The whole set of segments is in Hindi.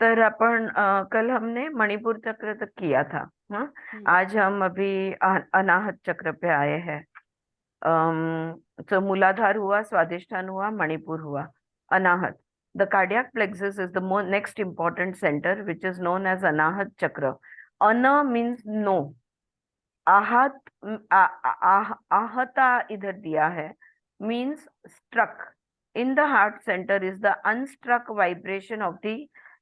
तर अपन कल हमने मणिपुर चक्र तक किया था। हाँ, हम्म। आज हम अभी अनाहत चक्र पे आए हैं। तो मूलाधार हुआ, स्वादिष्ठान हुआ, मणिपुर हुआ, Anahata. The cardiac plexus is the next important center which is known as Anahata chakra. अन means no. आहत आहता इधर दिया है, means struck. In the heart center is the unstruck vibration of the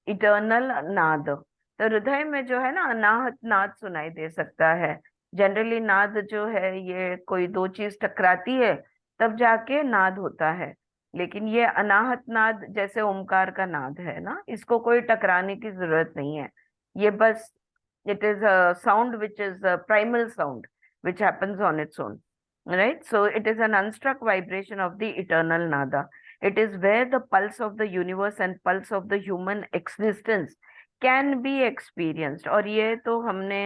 eternal nada. तो हृदय में जो है ना, अनाहत नाद सुनाई दे सकता है. जनरली नाद जो है, ये कोई दो चीज टकराती है तब जाके नाद होता है. लेकिन ये अनाहत नाद जैसे ओमकार का नाद है ना, इसको कोई टकराने की जरूरत नहीं है. ये बस, it is a sound which is a primal sound which happens on its own, right? So it is an unstruck vibration of the eternal nada. It is where the pulse of the universe and pulse of the human existence can be experienced. और ये तो हमने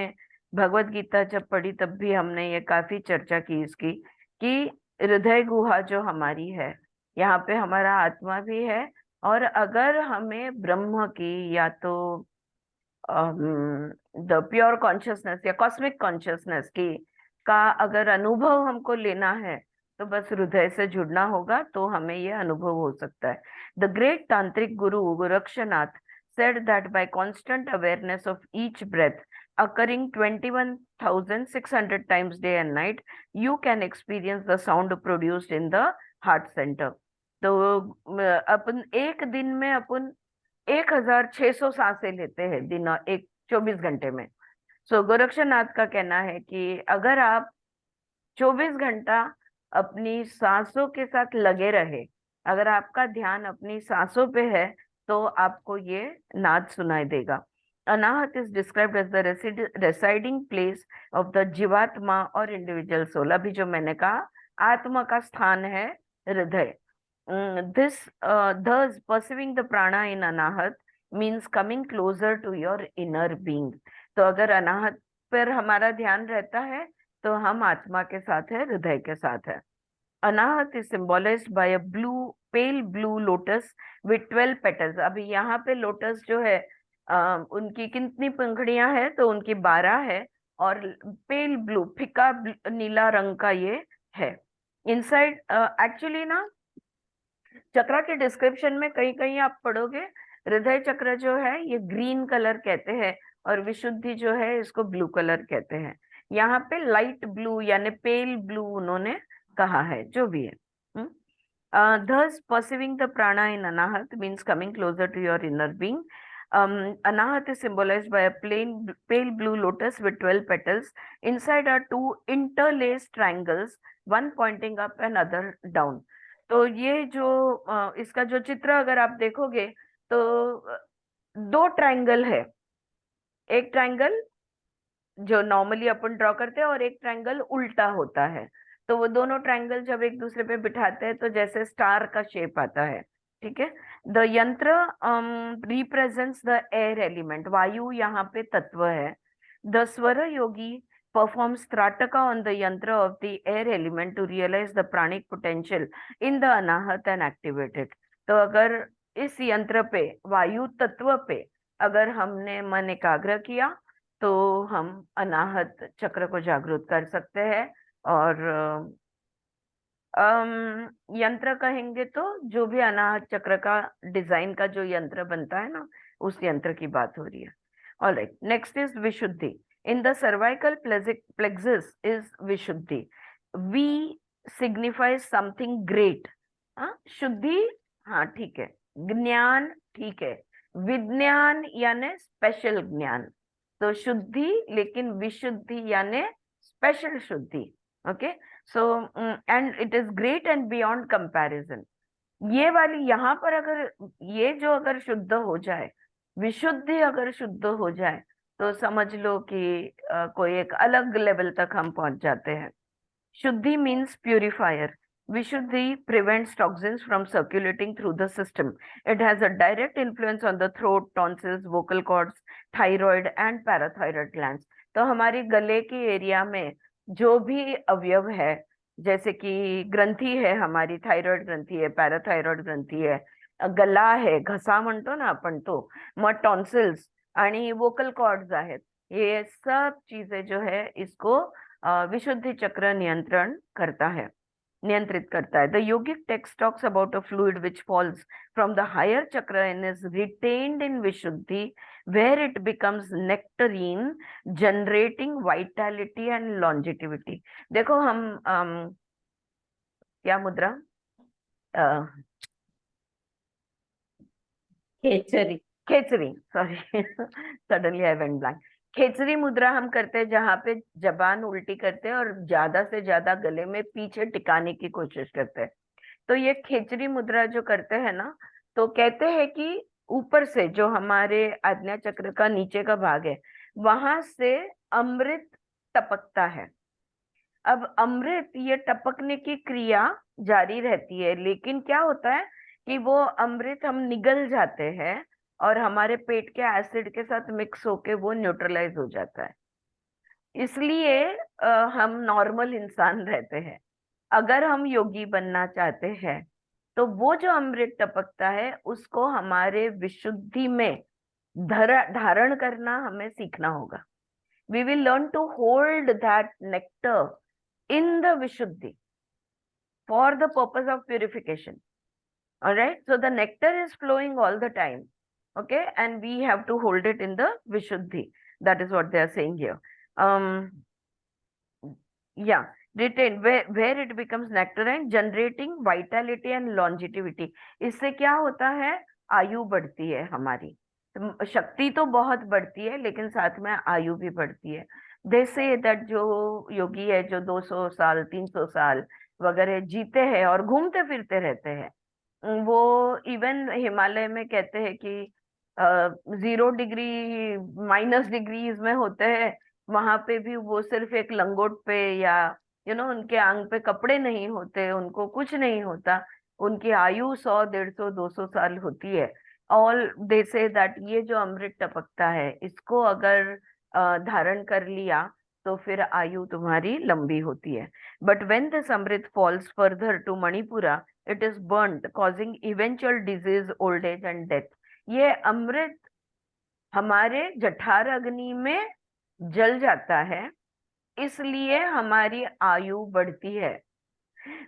भगवत गीता जब पढ़ी तब भी हमने ये काफी चर्चा की इसकी, कि हृदय गुहा जो हमारी है, यहाँ पे हमारा आत्मा भी है. और अगर हमें ब्रह्म की या तो द प्योर कॉन्शियसनेस या कॉस्मिक कॉन्शियसनेस की का अगर अनुभव हमको लेना है, तो बस हृदय से जुड़ना होगा, तो हमें ये अनुभव हो सकता है. द ग्रेट तांत्रिक गुरु Gorakshnath said that by constant awareness of each breath occurring 21,600 times day and night, you can experience the sound produced in the heart center. तो अपन एक दिन में अपन 1,600 सांसें लेते हैं दिन, एक 24 घंटे में. सो गोरक्षनाथ का कहना है कि अगर आप 24 घंटा अपनी सांसों के साथ लगे रहे, अगर आपका ध्यान अपनी सांसों पे है, तो आपको ये नाद सुनाई देगा. Anahata is described as the residing place of the jivatma और इंडिविजुअल सोल. अभी जो मैंने कहा, आत्मा का स्थान है हृदय. This thus perceiving the prana in anahat means coming closer to your inner being. तो अगर अनाहत पर हमारा ध्यान रहता है, तो हम आत्मा के साथ है, हृदय के साथ है. Anahata is symbolized by a blue, pale blue lotus with 12 petals. अभी यहाँ पे लोटस जो है, उनकी कितनी पंखुड़ियां हैं, तो उनकी 12 है. और पेल ब्लू, फिका नीला रंग का ये है. इनसाइड एक्चुअली ना, चक्र के डिस्क्रिप्शन में कहीं कहीं आप पढ़ोगे, हृदय चक्र जो है ये ग्रीन कलर कहते हैं, और विशुद्धि जो है इसको ब्लू कलर कहते हैं. यहाँ पे लाइट ब्लू यानी पेल ब्लू उन्होंने कहा है, जो भी है. Thus, perceiving the prana in anahat means coming closer to your inner being. Anahat is symbolized by a plain pale blue lotus with 12 petals. Inside are two interlaced triangles, one pointing up and other down. तो ये जो इसका जो चित्र अगर आप देखोगे, तो दो ट्रायंगल है. एक ट्रायंगल जो नॉर्मली अपन ड्रॉ करते हैं, और एक ट्रायंगल उल्टा होता है. तो वो दोनों ट्रायंगल जब एक दूसरे पे बिठाते हैं, तो जैसे स्टार का शेप आता है. ठीक है. द यंत्र रिप्रेजेंट्स द एयर एलिमेंट. वायु यहाँ पे तत्व है. द स्वर योगी performs Strataka on the yantra of the air element to realize the pranic potential in the anahat and activate it. तो अगर इस यंत्र पे, वायु तत्व पे अगर हमने मन एकाग्र किया, तो हम अनाहत चक्र को जागृत कर सकते हैं. और यंत्र कहेंगे तो जो भी अनाहत चक्र का डिजाइन का जो यंत्र बनता है ना, उस यंत्र की बात हो रही है. Alright, next is Vishuddhi. In the cervical plexus is Vishuddhi. वी सिग्निफाइज समथिंग ग्रेट. हाँ, शुद्धि, हाँ ठीक है. ज्ञान, ठीक है. विज्ञान यानी स्पेशल ज्ञान. तो शुद्धि, लेकिन विशुद्धि यानी स्पेशल शुद्धि. Okay. So and it is great and beyond comparison. ये वाली यहाँ पर अगर, ये जो अगर शुद्ध हो जाए, विशुद्धि अगर शुद्ध हो जाए, तो समझ लो कि कोई एक अलग लेवल तक हम पहुंच जाते हैं. शुद्धि means purifier. Vishuddhi prevents toxins from circulating through the system. It has a direct influence on the throat, tonsils, vocal cords, thyroid and parathyroid glands. तो हमारी गले की एरिया में जो भी अवयव है, जैसे कि ग्रंथि है, हमारी थायराइड ग्रंथि है, पैराथायराइड ग्रंथि है, गला आहे, घसा म्हणतो ना आपण तो, मग टॉन्सिल्स आणि वोकल कॉर्ड्स आहेत, ये सब चीजें जो है इसको विशुद्धि चक्र नियंत्रित करता है. The yogic text talks about a fluid which falls from the higher chakra and is retained in Vishuddhi where it becomes nectarine, generating vitality and longevity. देखो हम क्या मुद्रा, खेचरी. खेचरी, sorry suddenly I went blank. खेचरी मुद्रा हम करते हैं जहां पे जबान उल्टी करते हैं और ज्यादा से ज्यादा गले में पीछे टिकाने की कोशिश करते हैं. तो ये खेचरी मुद्रा जो करते हैं ना, तो कहते हैं कि ऊपर से जो हमारे आज्ञा चक्र का नीचे का भाग है, वहां से अमृत टपकता है. अब अमृत, ये टपकने की क्रिया जारी रहती है, लेकिन क्या होता है कि वो अमृत हम निगल जाते हैं और हमारे पेट के एसिड के साथ मिक्स होके वो न्यूट्रलाइज हो जाता है. इसलिए हम नॉर्मल इंसान रहते हैं. अगर हम योगी बनना चाहते हैं तो वो जो अमृत टपकता है उसको हमारे विशुद्धि में धारण करना हमें सीखना होगा. We will learn to hold that nectar in the Vishuddhi for the purpose of purification. All right. So the nectar is flowing all the time. Okay. And we have to hold it in the Vishuddhi. That is what they are saying here. Yeah. Retain where it becomes nectarine, generating vitality and longevity. इससे क्या होता है, आयु बढ़ती है हमारी. शक्ति तो बहुत बढ़ती है लेकिन साथ में आयु भी बढ़ती है. दे से दैट जो योगी है जो 200 साल 300 साल वगैरह जीते हैं और घूमते फिरते रहते हैं, वो इवन हिमालय में कहते हैं कि 0 डिग्री -डिग्रीज में होते हैं, वहां पे भी वो सिर्फ एक लंगोट पे या उनके अंग पे कपड़े नहीं होते, उनको कुछ नहीं होता, उनकी आयु 100 150 200 साल होती है. ऑल दे से दैट ये जो अमृत टपकता है इसको अगर धारण कर लिया तो फिर आयु तुम्हारी लंबी होती है. But when this amrit falls further to Manipura, it is burned causing eventual disease, old age and death. ये अमृत हमारे जठर अग्नि में जल जाता है, इसलिए हमारी आयु बढ़ती है.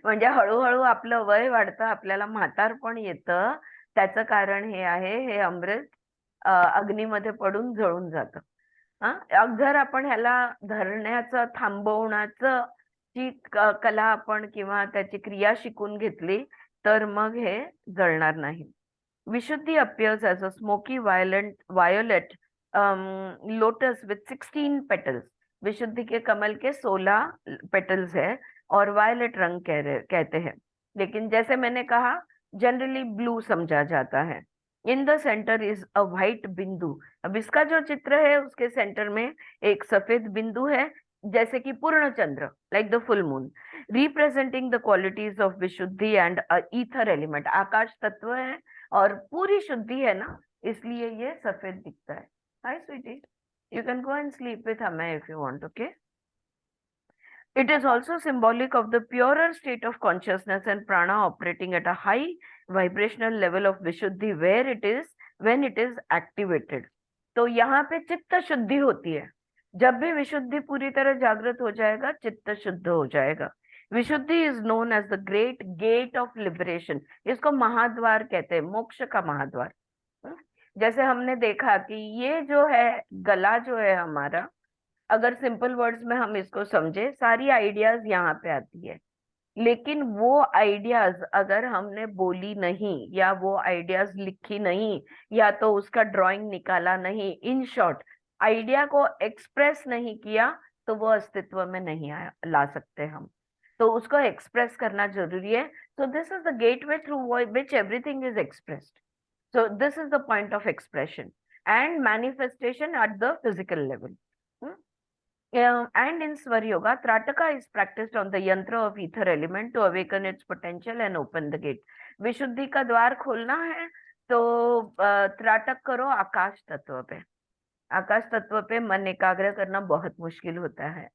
म्हणजे हळूहळू आपलं वय वाढतं, आपल्याला म्हातारपण येतं. त्याचं कारण हे आहे, हे अमृत अग्नीमध्ये पडून जळून जातं. जर आपण ह्याला धरण्याचं, थांबवण्याचं ची कला आपण किंवा त्याची क्रिया शिकून घेतली तर मग हे जळणार नाही. विशुद्धि appears as a smoky violet lotus with 16 petals. विशुद्धि के कमल के 16 पेटल्स है और वायलेट रंग कहते हैं, लेकिन जैसे मैंने कहा जनरली ब्लू समझा जाता है. In the centre is a white बिंदु. अब इसका जो चित्र है उसके सेंटर में एक सफेद बिंदु है, जैसे कि पूर्ण चंद्र, like the full moon, representing the qualities of Vishuddhi and ether element. आकाश तत्व है और पूरी शुद्धि है ना, इसलिए ये सफेद दिखता है. हाय Sweety, you can go and sleep with Hame if you want, okay? It is also symbolic of the purer state of consciousness and prana operating at a high vibrational level of vishuddhi where it is when it is activated. तो यहाँ पे चित्त शुद्धि होती है. जब भी विशुद्धि पूरी तरह जागृत हो जाएगा, चित्त शुद्ध हो जाएगा. Vishuddhi is known as the great gate of liberation. इसको महाद्वार कहते हैं, मोक्ष का महाद्वार. जैसे हमने देखा कि ये जो है गला जो है हमारा, अगर सिंपल वर्ड्स में हम इसको समझे, सारी आइडियाज यहाँ पे आती है, लेकिन वो आइडियाज अगर हमने बोली नहीं या वो आइडियाज लिखी नहीं या तो उसका ड्राइंग निकाला नहीं, इन शॉर्ट आइडिया को एक्सप्रेस नहीं किया, तो वो अस्तित्व में नहीं ला सकते हम. तो उसको एक्सप्रेस करना जरूरी है. So this is the gateway through which everything is expressed. So this is the point of expression and manifestation at the physical level. And in Swar Yoga, Trataka is practiced on the yantra of ether element to awaken its potential and open the gate. विशुद्धि का द्वार खोलना है तो त्राटक करो आकाश तत्व पे. आकाश तत्व पे मन एकाग्र करना बहुत मुश्किल होता है,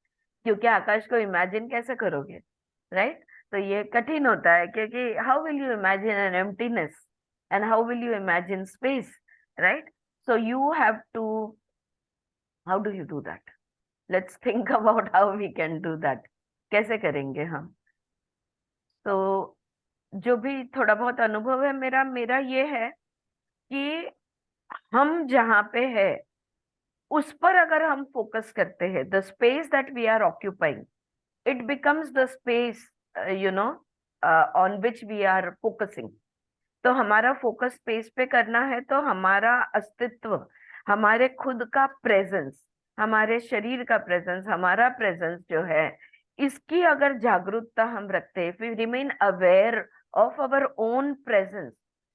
क्योंकि आकाश को इमेजिन कैसे करोगे, राइट? तो ये कठिन होता है, क्योंकि how will you imagine an emptiness and how will you imagine space, right? So you have to, how do you do that? Let's think about how we can do that. कैसे करेंगे हम? तो जो भी थोड़ा बहुत अनुभव है मेरा मेरा ये है कि हम जहाँ पे है उस पर अगर हम फोकस करते हैं, the space that we are occupying, it becomes the space you know on which we are focusing. तो हमारा फोकस स्पेस पे करना है तो हमारा अस्तित्व, हमारे खुद का प्रेजेंस, हमारे शरीर का प्रेजेंस, हमारा प्रेजेंस जो है, इसकी अगर जागरूकता हम रखते हैं, we remain aware of our own presence,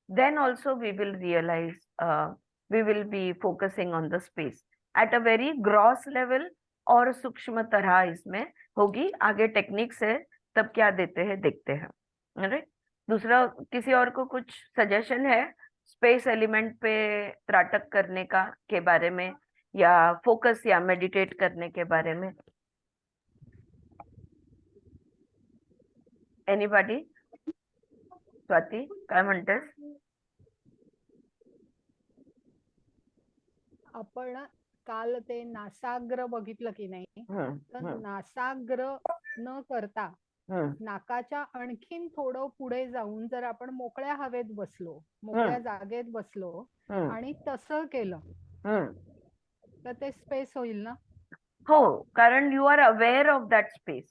then also we will realise, we will be focusing on the space at a very gross level, और सूक्ष्म तरह इसमें होगी। आगे टेक्निक्स है, तब क्या देते हैं देखते हैं, राइट। दूसरा, किसी और को कुछ सजेशन है स्पेस एलिमेंट पे त्राटक करने का के बारे में, या फोकस या मेडिटेट करने के बारे में? एनीबॉडी? स्वाती, काय म्हणतेस? आपण काल ते नासाग्र बघितलं की नाही, तर नासाग्र न करता नाकाच्या आणखीन थोडं पुढे जाऊन जर आपण मोकळ्या हवेत बसलो, मोकळ्या जागेत बसलो आणि तसं केलं तर ते स्पेस होईल ना? हो, कारण you are aware of that space.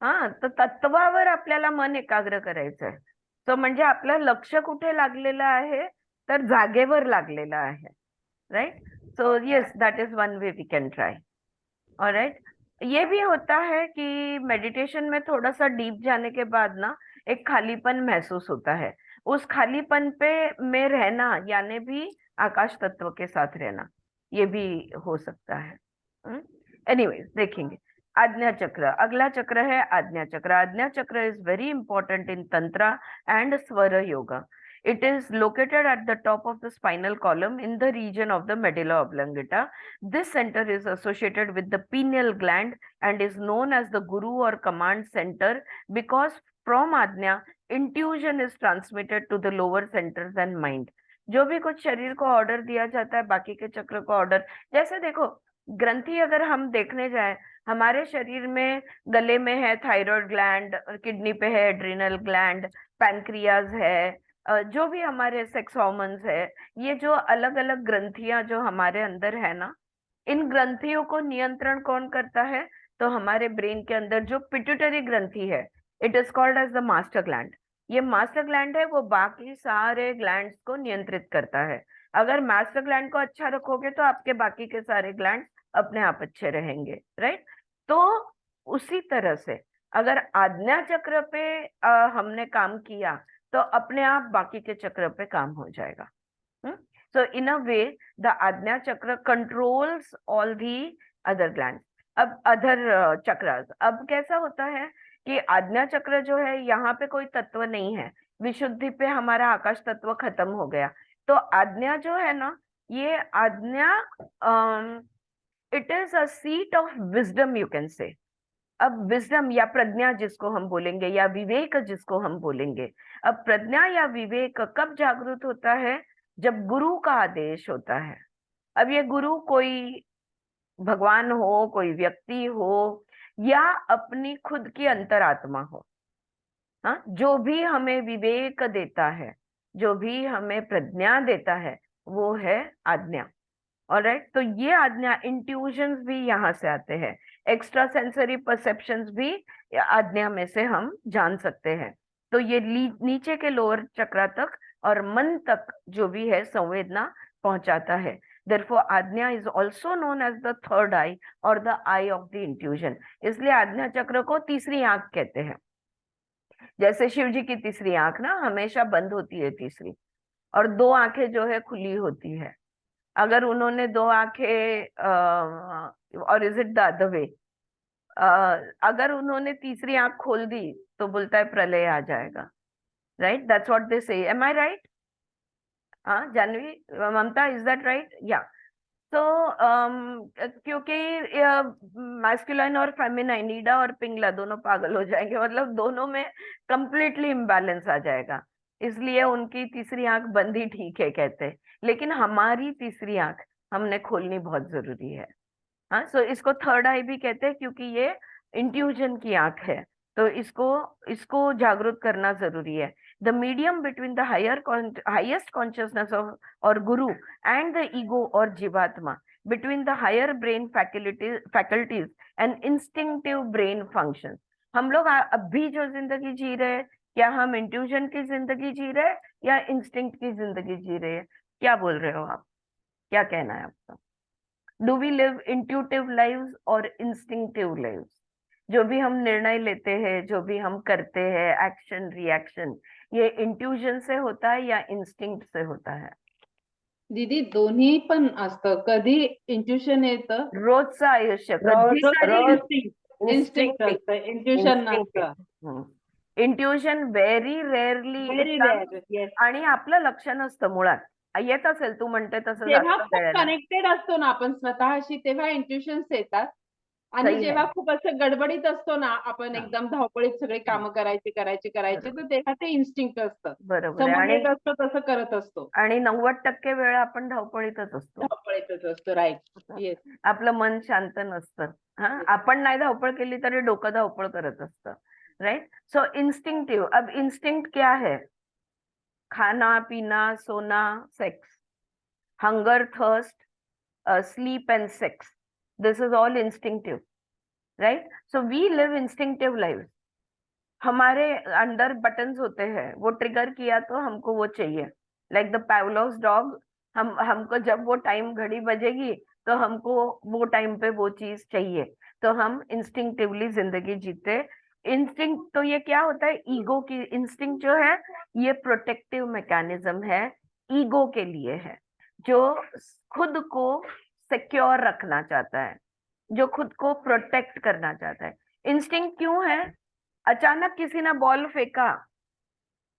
हा, तर तत्वावर आपल्याला मन एकाग्र करायचंय. तो म्हणजे आपलं लक्ष कुठे लागलेलं आहे, तर जागेवर लागलेलं आहे, right. So yes, that is one way we can try. Alright. ये भी होता है कि मेडिटेशन में थोड़ा सा डीप जाने के बाद ना एक खालीपन महसूस होता है. उस खालीपन पे में रहना यानी भी आकाश तत्व के साथ रहना, ये भी हो सकता है. एनीवेज, देखेंगे. आज्ञा चक्र, अगला चक्र है आज्ञा चक्र. आज्ञा चक्र is very important in tantra and स्वर yoga. It is located at the top of the spinal column in the region of the medulla oblongata. This center is associated with the pineal gland and is known as the guru or command center because from ajna, intuition is transmitted to the lower centers and mind. जो भी कुछ शरीर को ऑर्डर दिया जाता है, बाकी के चक्र को ऑर्डर, जैसे देखो ग्रंथि अगर हम देखने जाए, हमारे शरीर में गले में है थायराइड ग्लैंड, किडनी पे है एड्रिनल ग्लैंड, पैनक्रियाज है, जो भी हमारे सेक्स हॉर्मोन्स है, ये जो अलग अलग ग्रंथियां जो हमारे अंदर है ना, इन ग्रंथियों को नियंत्रण कौन करता है? तो हमारे ब्रेन के अंदर जो पिट्यूटरी ग्रंथि है, it is called as the master gland. ये मास्टर ग्लैंड है, वो बाकी सारे ग्लैंड्स को नियंत्रित करता है. अगर मास्टर ग्लैंड को अच्छा रखोगे तो आपके बाकी के सारे ग्लैंड अपने आप अच्छे रहेंगे, राइट. तो उसी तरह से अगर आज्ञा चक्र पे हमने काम किया तो अपने आप बाकी के चक्र पे काम हो जाएगा. सो इन अ वे द आज्ञा चक्र controls all the other gland. अब अदर चक्रास, अब कैसा होता है कि आज्ञा चक्र जो है, यहाँ पे कोई तत्व नहीं है, विशुद्धि पे हमारा आकाश तत्व खत्म हो गया. तो आज्ञा जो है ना, ये आज्ञा it is a seat of wisdom, you can say. अब विजडम या प्रज्ञा जिसको हम बोलेंगे, या विवेक जिसको हम बोलेंगे, अब प्रज्ञा या विवेक कब जागृत होता है? जब गुरु का आदेश होता है. अब ये गुरु कोई भगवान हो, कोई व्यक्ति हो, या अपनी खुद की अंतरात्मा हो, हाँ, जो भी हमें विवेक देता है, जो भी हमें प्रज्ञा देता है, वो है आज्ञा. ऑलराइट. तो ये आज्ञा, इंट्यूशंस भी यहाँ से आते हैं, एक्स्ट्रा सेंसरी परसेप्शंस भी आज्ञा में से हम जान सकते हैं. तो ये नीचे के लोअर चक्रा तक और मन तक जो भी है संवेदना पहुंचाता है. Therefore, आज्ञा is also known as the third eye or the eye of the intuition. इसलिए आज्ञा चक्र को तीसरी आंख कहते हैं. जैसे शिव जी की तीसरी आंख ना हमेशा बंद होती है तीसरी, और दो आंखें जो है खुली होती है. अगर उन्होंने दो आंखें, और is it the other way, अगर उन्होंने तीसरी आंख खोल दी तो बोलता है प्रलय आ जाएगा, राइट. दैट्स व्हाट दे से. एम आई राइट? हाँ जानवी, ममता, इज दैट राइट? या. तो क्योंकि मैस्कुलाइन और फेमिनाइन, ईडा और पिंगला दोनों पागल हो जाएंगे, मतलब दोनों में कंप्लीटली इम्बैलेंस आ जाएगा. इसलिए उनकी तीसरी आंख बंद ही ठीक है कहते हैं, लेकिन हमारी तीसरी आंख हमने खोलनी बहुत जरूरी है। हाँ, सो इसको थर्ड आई भी कहते हैं क्योंकि ये इंट्यूजन की आंख है, तो इसको इसको जागरूक करना जरूरी है। The medium between the highest consciousness of our guru and the ego और जीवात्मा, between the higher brain faculties and instinctive brain function. हम लोग अभी जो जिंदगी जी रहे हैं, क्या हम इंट्यूजन की जिंदगी जी रहे हैं या इंस्टिंक्ट की जिंदगी जी रहे हैं? क्या बोल रहे हो आप, क्या कहना है आपका? Do we live intuitive lives और इंस्टिंक्टिव लाइव्स? जो भी हम निर्णय लेते हैं, जो भी हम करते हैं, एक्शन रिएक्शन, ये इंट्यूजन से होता है या इंस्टिंक्ट से होता है? दीदी दोन्ही पण असतं, कधी इंट्युशन येतं, रोजचं आयुष्य कधीतरी इन्स्टिंक्ट असतं, इंट्युशन नसतं. Intuition very rarely very rare. Yes. आणि आपलं लक्ष नसतं मुळात. येत असेल तू म्हणते तसं जेव्हा जास्त खूप वेळेला. कनेक्टेड असतो ना आपण स्वतःशी, तेव्हा इंट्युशन्स येतात. आणि सही जेव्हा आहे. खूप असं गडबडीत असतो ना, आपण हा. एकदम धावपळीत सगळे कामं करायचे, बरोबर. तर तेव्हा ते इन्स्टिंक्ट असतं. बरोबर आहे. समोर आणि येत असतं तसं करत असतो. आणि 90% वेळा आपण धावपळीतच असतो. धावपळीतच असतो. राईट. येस. आपलं मन शांत नसतं. हा, आपण नाही धावपळ केली तरी डोकं धावपळ करत असतं. राइट. सो इंस्टिंक्टिव, अब इंस्टिंक्ट क्या है? खाना पीना सोना sex, hunger thirst, sleep and sex, this is all instinctive, right? So we live instinctive lives. हमारे अंदर बटन्स होते हैं, वो ट्रिगर किया तो हमको वो चाहिए, लाइक द पावलोव्स डॉग। हमको जब वो टाइम घड़ी बजेगी तो हमको वो टाइम पे वो चीज चाहिए, तो हम इंस्टिंक्टिवली जिंदगी जीते। इंस्टिंक्ट तो ये क्या होता है? ईगो की इंस्टिंक्ट जो है ये प्रोटेक्टिव मैकेनिज्म है, ईगो के लिए है, जो खुद को सिक्योर रखना चाहता है, जो खुद को प्रोटेक्ट करना चाहता है। इंस्टिंक्ट क्यों है? अचानक किसी ने बॉल फेंका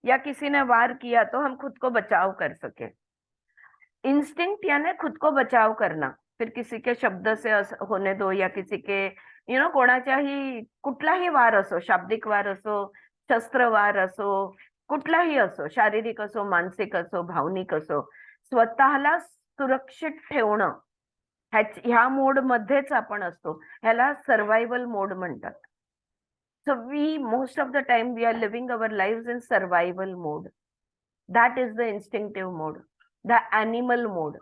या किसी ने वार किया तो हम खुद को बचाव कर सके। इंस्टिंक्ट यानी खुद को बचाव करना, फिर किसी के शब्द से होने दो या किसी के कोणाच्याही कुठलाही वार असो, शाब्दिक वार असो, शस्त्र वार असो, कुठलाही असो, शारीरिक असो, मानसिक असो, भावनिक असो, स्वतःला सुरक्षित ठेवणं, ह्या मोड मध्येच आपण असतो, ह्याला सर्व्हायवल मोड म्हणतात. So most of the time we are living our lives in survival mode. That is the instinctive mode, the animal mode.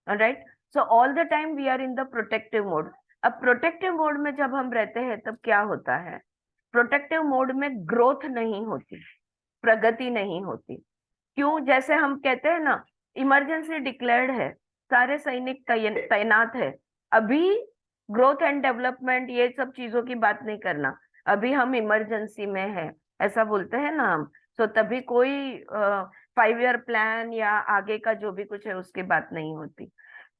All right. So all the time we are in the protective mode. अब प्रोटेक्टिव मोड में जब हम रहते हैं तब क्या होता है? प्रोटेक्टिव मोड में ग्रोथ नहीं होती, प्रगति नहीं होती। क्यों? जैसे हम कहते हैं ना, इमरजेंसी डिक्लेयर्ड है, सारे सैनिक तैनात है, अभी ग्रोथ एंड डेवलपमेंट ये सब चीजों की बात नहीं करना, अभी हम इमरजेंसी में है, ऐसा बोलते हैं ना हम। तो तभी कोई 5 ईयर प्लान या आगे का जो भी कुछ है उसकी बात नहीं होती।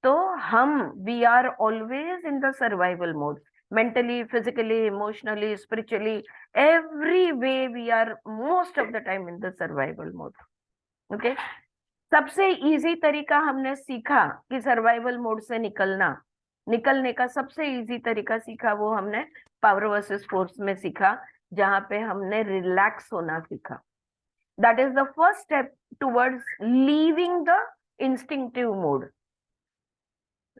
तो हम we are always in the survival mode, mentally, physically, emotionally, spiritually, every way we are most of the time in the survival mode. Okay. सबसे इजी तरीका हमने सीखा कि सर्वाइवल मोड से निकलने का सबसे इजी तरीका सीखा, वो हमने पावर वर्सेस फोर्स में सीखा, जहां पे हमने रिलैक्स होना सीखा। That is the first step towards leaving the instinctive mode.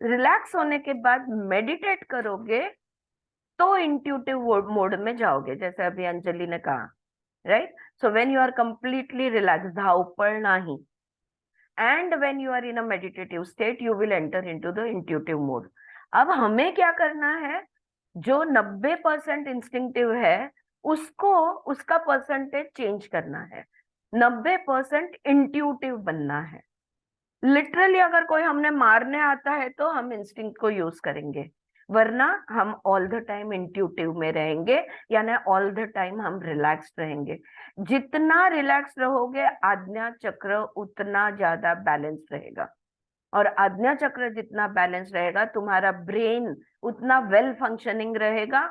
Relax होने के बाद मेडिटेट करोगे तो इंट्यूटिव मोड में जाओगे, जैसे अभी अंजलि ने कहा, right? So when you are completely relax, धावपळ नाही, and when you are in a meditative state you will enter into the intuitive mode. अब हमें क्या करना है? जो 90% इंस्टिंक्टिव है उसको, उसका परसेंटेज चेंज करना है, 90% इंट्यूटिव बनना है। लिटरली अगर कोई हमने मारने आता है तो हम इंस्टिंक्ट को यूज करेंगे, वरना हम ऑल द टाइम इंट्यूटिव में रहेंगे, यानी ऑल द टाइम हम रिलैक्स्ड रहेंगे। जितना रिलैक्स रहोगे आज्ञा चक्र उतना ज्यादा बैलेंस रहेगा, और आज्ञा चक्र जितना बैलेंस रहेगा तुम्हारा ब्रेन उतना वेल फंक्शनिंग रहेगा,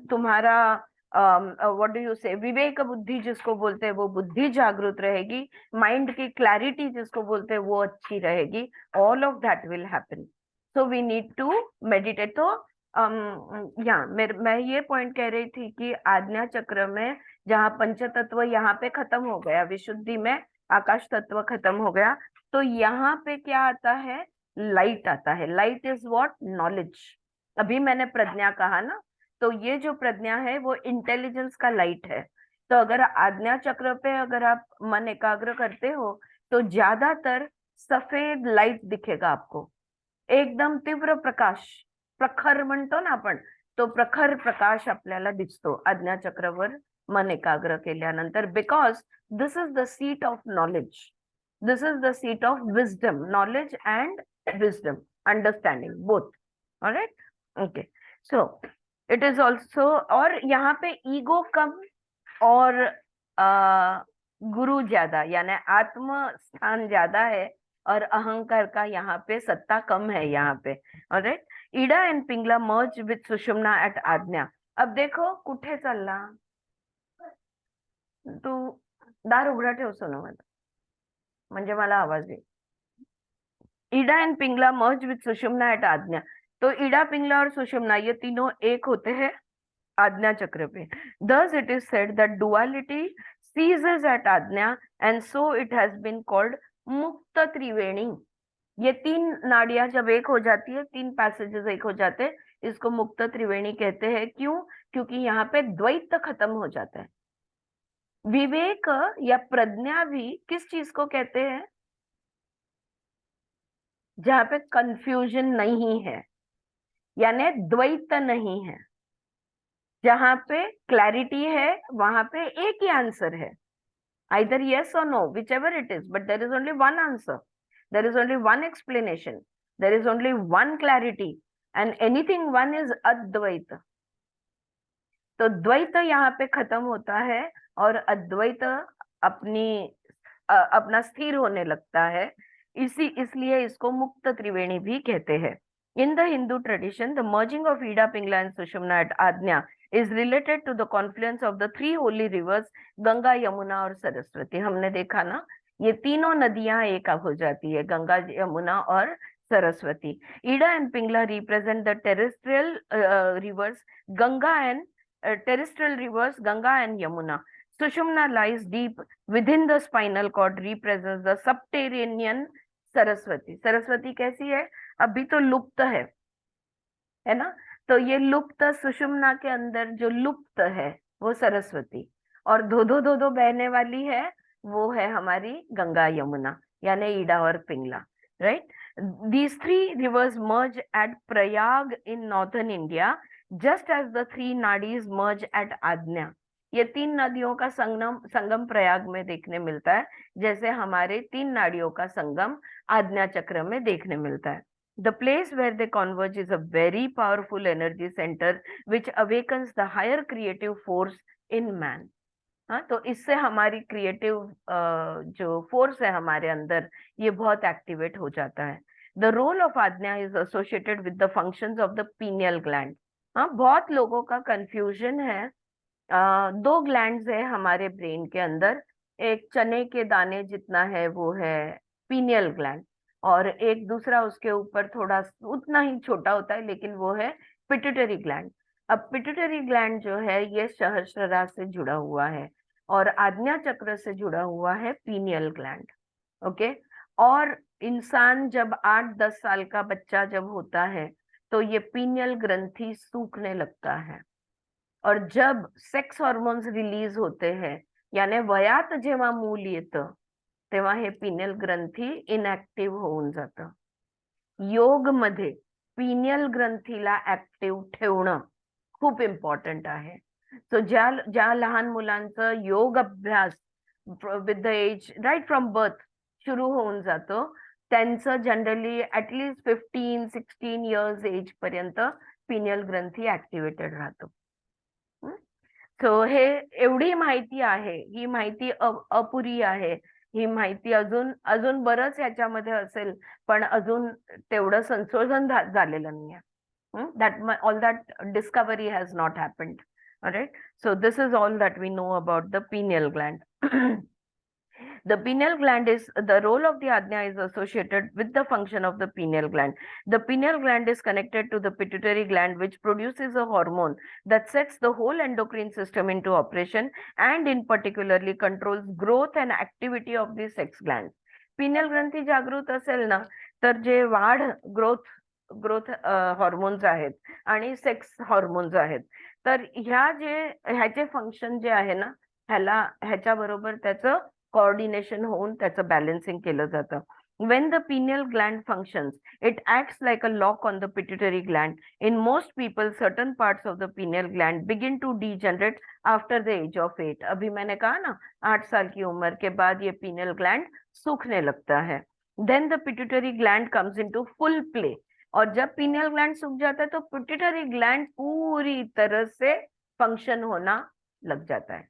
तुम्हारा व्हाट डू यू से, विवेक बुद्धि जिसको बोलते हैं वो बुद्धि जागृत रहेगी, माइंड की क्लैरिटी जिसको बोलते हैं वो अच्छी रहेगी। All of that will happen. So we need to meditate. तो मैं ये पॉइंट कह रही थी कि आज्ञा चक्र में जहाँ पंच तत्व यहाँ पे खत्म हो गया, विशुद्धि में आकाश तत्व खत्म हो गया, तो यहाँ पे क्या आता है, लाइट आता है। Light is what, knowledge. अभी मैंने प्रज्ञा कहा ना, तो ये जो प्रज्ञा है वो इंटेलिजेंस का लाइट है। तो अगर आज्ञा चक्र पे अगर आप मन एकाग्र करते हो तो ज्यादातर सफेद लाइट दिखेगा आपको, एकदम तीव्र प्रकाश, प्रखर म्हणतो ना आपण, तो प्रखर प्रकाश आपल्याला दिसतो आज्ञा चक्रावर मन एकाग्र केल्यानंतर, because this is the seat of knowledge, this is the seat of wisdom, knowledge and wisdom, understanding both. Alright, okay, so it is also, और यहाँ पे ईगो कम और गुरु ज्यादा, यानी आत्म स्थान ज्यादा है और अहंकार का यहाँ पे सत्ता कम है यहाँ पे। Alright, Ida and Pingala merge with Sushumna at Ajna. अब देखो कुठे चालला तू, दार उघडा ठेव सोनू, मला म्हणजे मला आवाज येईल। Ida and Pingala merge with Sushumna at Ajna, तो ईडा पिंगला और सुषुम्ना ये तीनों एक होते हैं आज्ञा चक्र पे। Thus it is said that duality ceases at आज्ञा and so it has been called मुक्त त्रिवेणी। ये तीन नाड़ियां जब एक हो जाती है, तीन पैसेजेस एक हो जाते हैं, इसको मुक्त त्रिवेणी कहते हैं। क्यों? क्योंकि यहाँ पे द्वैत खत्म हो जाता है। विवेक या प्रज्ञा भी किस चीज को कहते हैं? जहाँ पे कंफ्यूजन नहीं है, यानी द्वैत नहीं है। जहां पे क्लैरिटी है वहां पे एक ही आंसर है, either yes or no, whichever it is, but there is only one answer, there is only one explanation, there is only one clarity, and anything one is अद्वैत। तो द्वैत यहाँ पे खत्म होता है और अद्वैत अपना स्थिर होने लगता है, इसलिए इसको मुक्त त्रिवेणी भी कहते हैं। In the Hindu tradition, the merging of Ida, Pingla and Sushumna at Ajna is related to the confluence of the three holy rivers Ganga, Yamuna और सरस्वती। हमने देखा ना, ये तीनों नदियां एक हो जाती है, गंगा, यमुना और Saraswati. Ida and Pingla represent the terrestrial rivers Ganga and terrestrial rivers Ganga and Yamuna. Sushumna lies deep within the spinal cord, represents the subterranean Saraswati. Saraswati कैसी है? अभी तो लुप्त है ना, तो ये लुप्त सुषुम्ना के अंदर जो लुप्त है वो सरस्वती, और धो धो धो धो बहने वाली है वो है हमारी गंगा, यमुना, यानी ईडा और Pingala. Right, these three rivers merge at Prayag in northern India, just as the three nadis merge at Ajna। ये तीन नदियों का संगम प्रयाग में देखने मिलता है, जैसे हमारे तीन नाड़ियों का संगम आज्ञा चक्र में देखने मिलता है। The place where they converge is a very powerful energy center which awakens the higher creative force in man। हाँ, तो इससे हमारी क्रिएटिव जो फोर्स है हमारे अंदर, ये बहुत एक्टिवेट हो जाता है। द रोल ऑफ आज्ञा is associated with the functions of the pineal gland. हाँ, बहुत लोगों का कंफ्यूजन है। दो ग्लैंड्स है हमारे ब्रेन के अंदर, एक चने के दाने जितना है वो है पीनियल ग्लैंड, और एक दूसरा उसके ऊपर थोड़ा उतना ही छोटा होता है लेकिन वो है पिट्यूटरी ग्लैंड। अब पिट्यूटरी ग्लैंड जो है ये सहस्त्ररार से जुड़ा हुआ है और आज्ञा चक्र से जुड़ा हुआ है पीनियल ग्लैंड। ओके, और इंसान जब 8-10 साल का बच्चा जब होता है तो ये पीनियल ग्रंथि सूखने लगता है, और जब सेक्स हॉर्मोन्स रिलीज होते हैं, यानी वयात जेव्हा मूल येतं तेव्हा हे पीनियल ग्रंथी इनएक्टिव्ह होऊन जातं। योग मध्ये पीनियल ग्रंथीला ऍक्टिव्ह ठेवणं खूप इम्पॉर्टंट आहे। सो ज्या लहान मुलांचं योग अभ्यास with the age right from birth सुरू होऊन जातो, त्यांचं जनरली ऍटलीस्ट 15-16 इयर्स एज पर्यंत पीनियल ग्रंथी ऍक्टिव्हेटेड राहतो। सो हे एवढी माहिती आहे, ही माहिती अपुरी आहे, ही माहिती अजून बरंच याच्यामध्ये असेल, पण अजून तेवढं संशोधन झालेलं नाहीये। all that discovery has not happened. All right, so this is all that we know about the pineal gland. The pineal gland is, the role of the ajna is associated with the function of the pineal gland. The pineal gland is connected to the pituitary gland, which produces a hormone that sets the whole endocrine system into operation and in particularly controls growth and activity of the sex glands. Pineal ग्रंथी जागृत असेल ना तर जे वाढ ग्रोथ हॉर्मोन्स आहेत आणि सेक्स हॉर्मोन्स आहेत, तर ह्याचे फंक्शन जे आहे ना ह्याच्या बरोबर त्याचं कोऑर्डिनेशन होऊन त्याचं बॅलन्सिंग केलं जातं. When the pineal gland functions, it acts like a lock on the pituitary gland. In most people, certain parts of the pineal gland begin to degenerate after the age of 8. अभी मैंने कहा ना 8 साल की उम्र के बाद ये pineal gland सूखने लगता है. Then the pituitary gland comes into full play. और जब pineal gland सूख जाता है तो pituitary gland पूरी तरह से फंक्शन होना लग जाता है.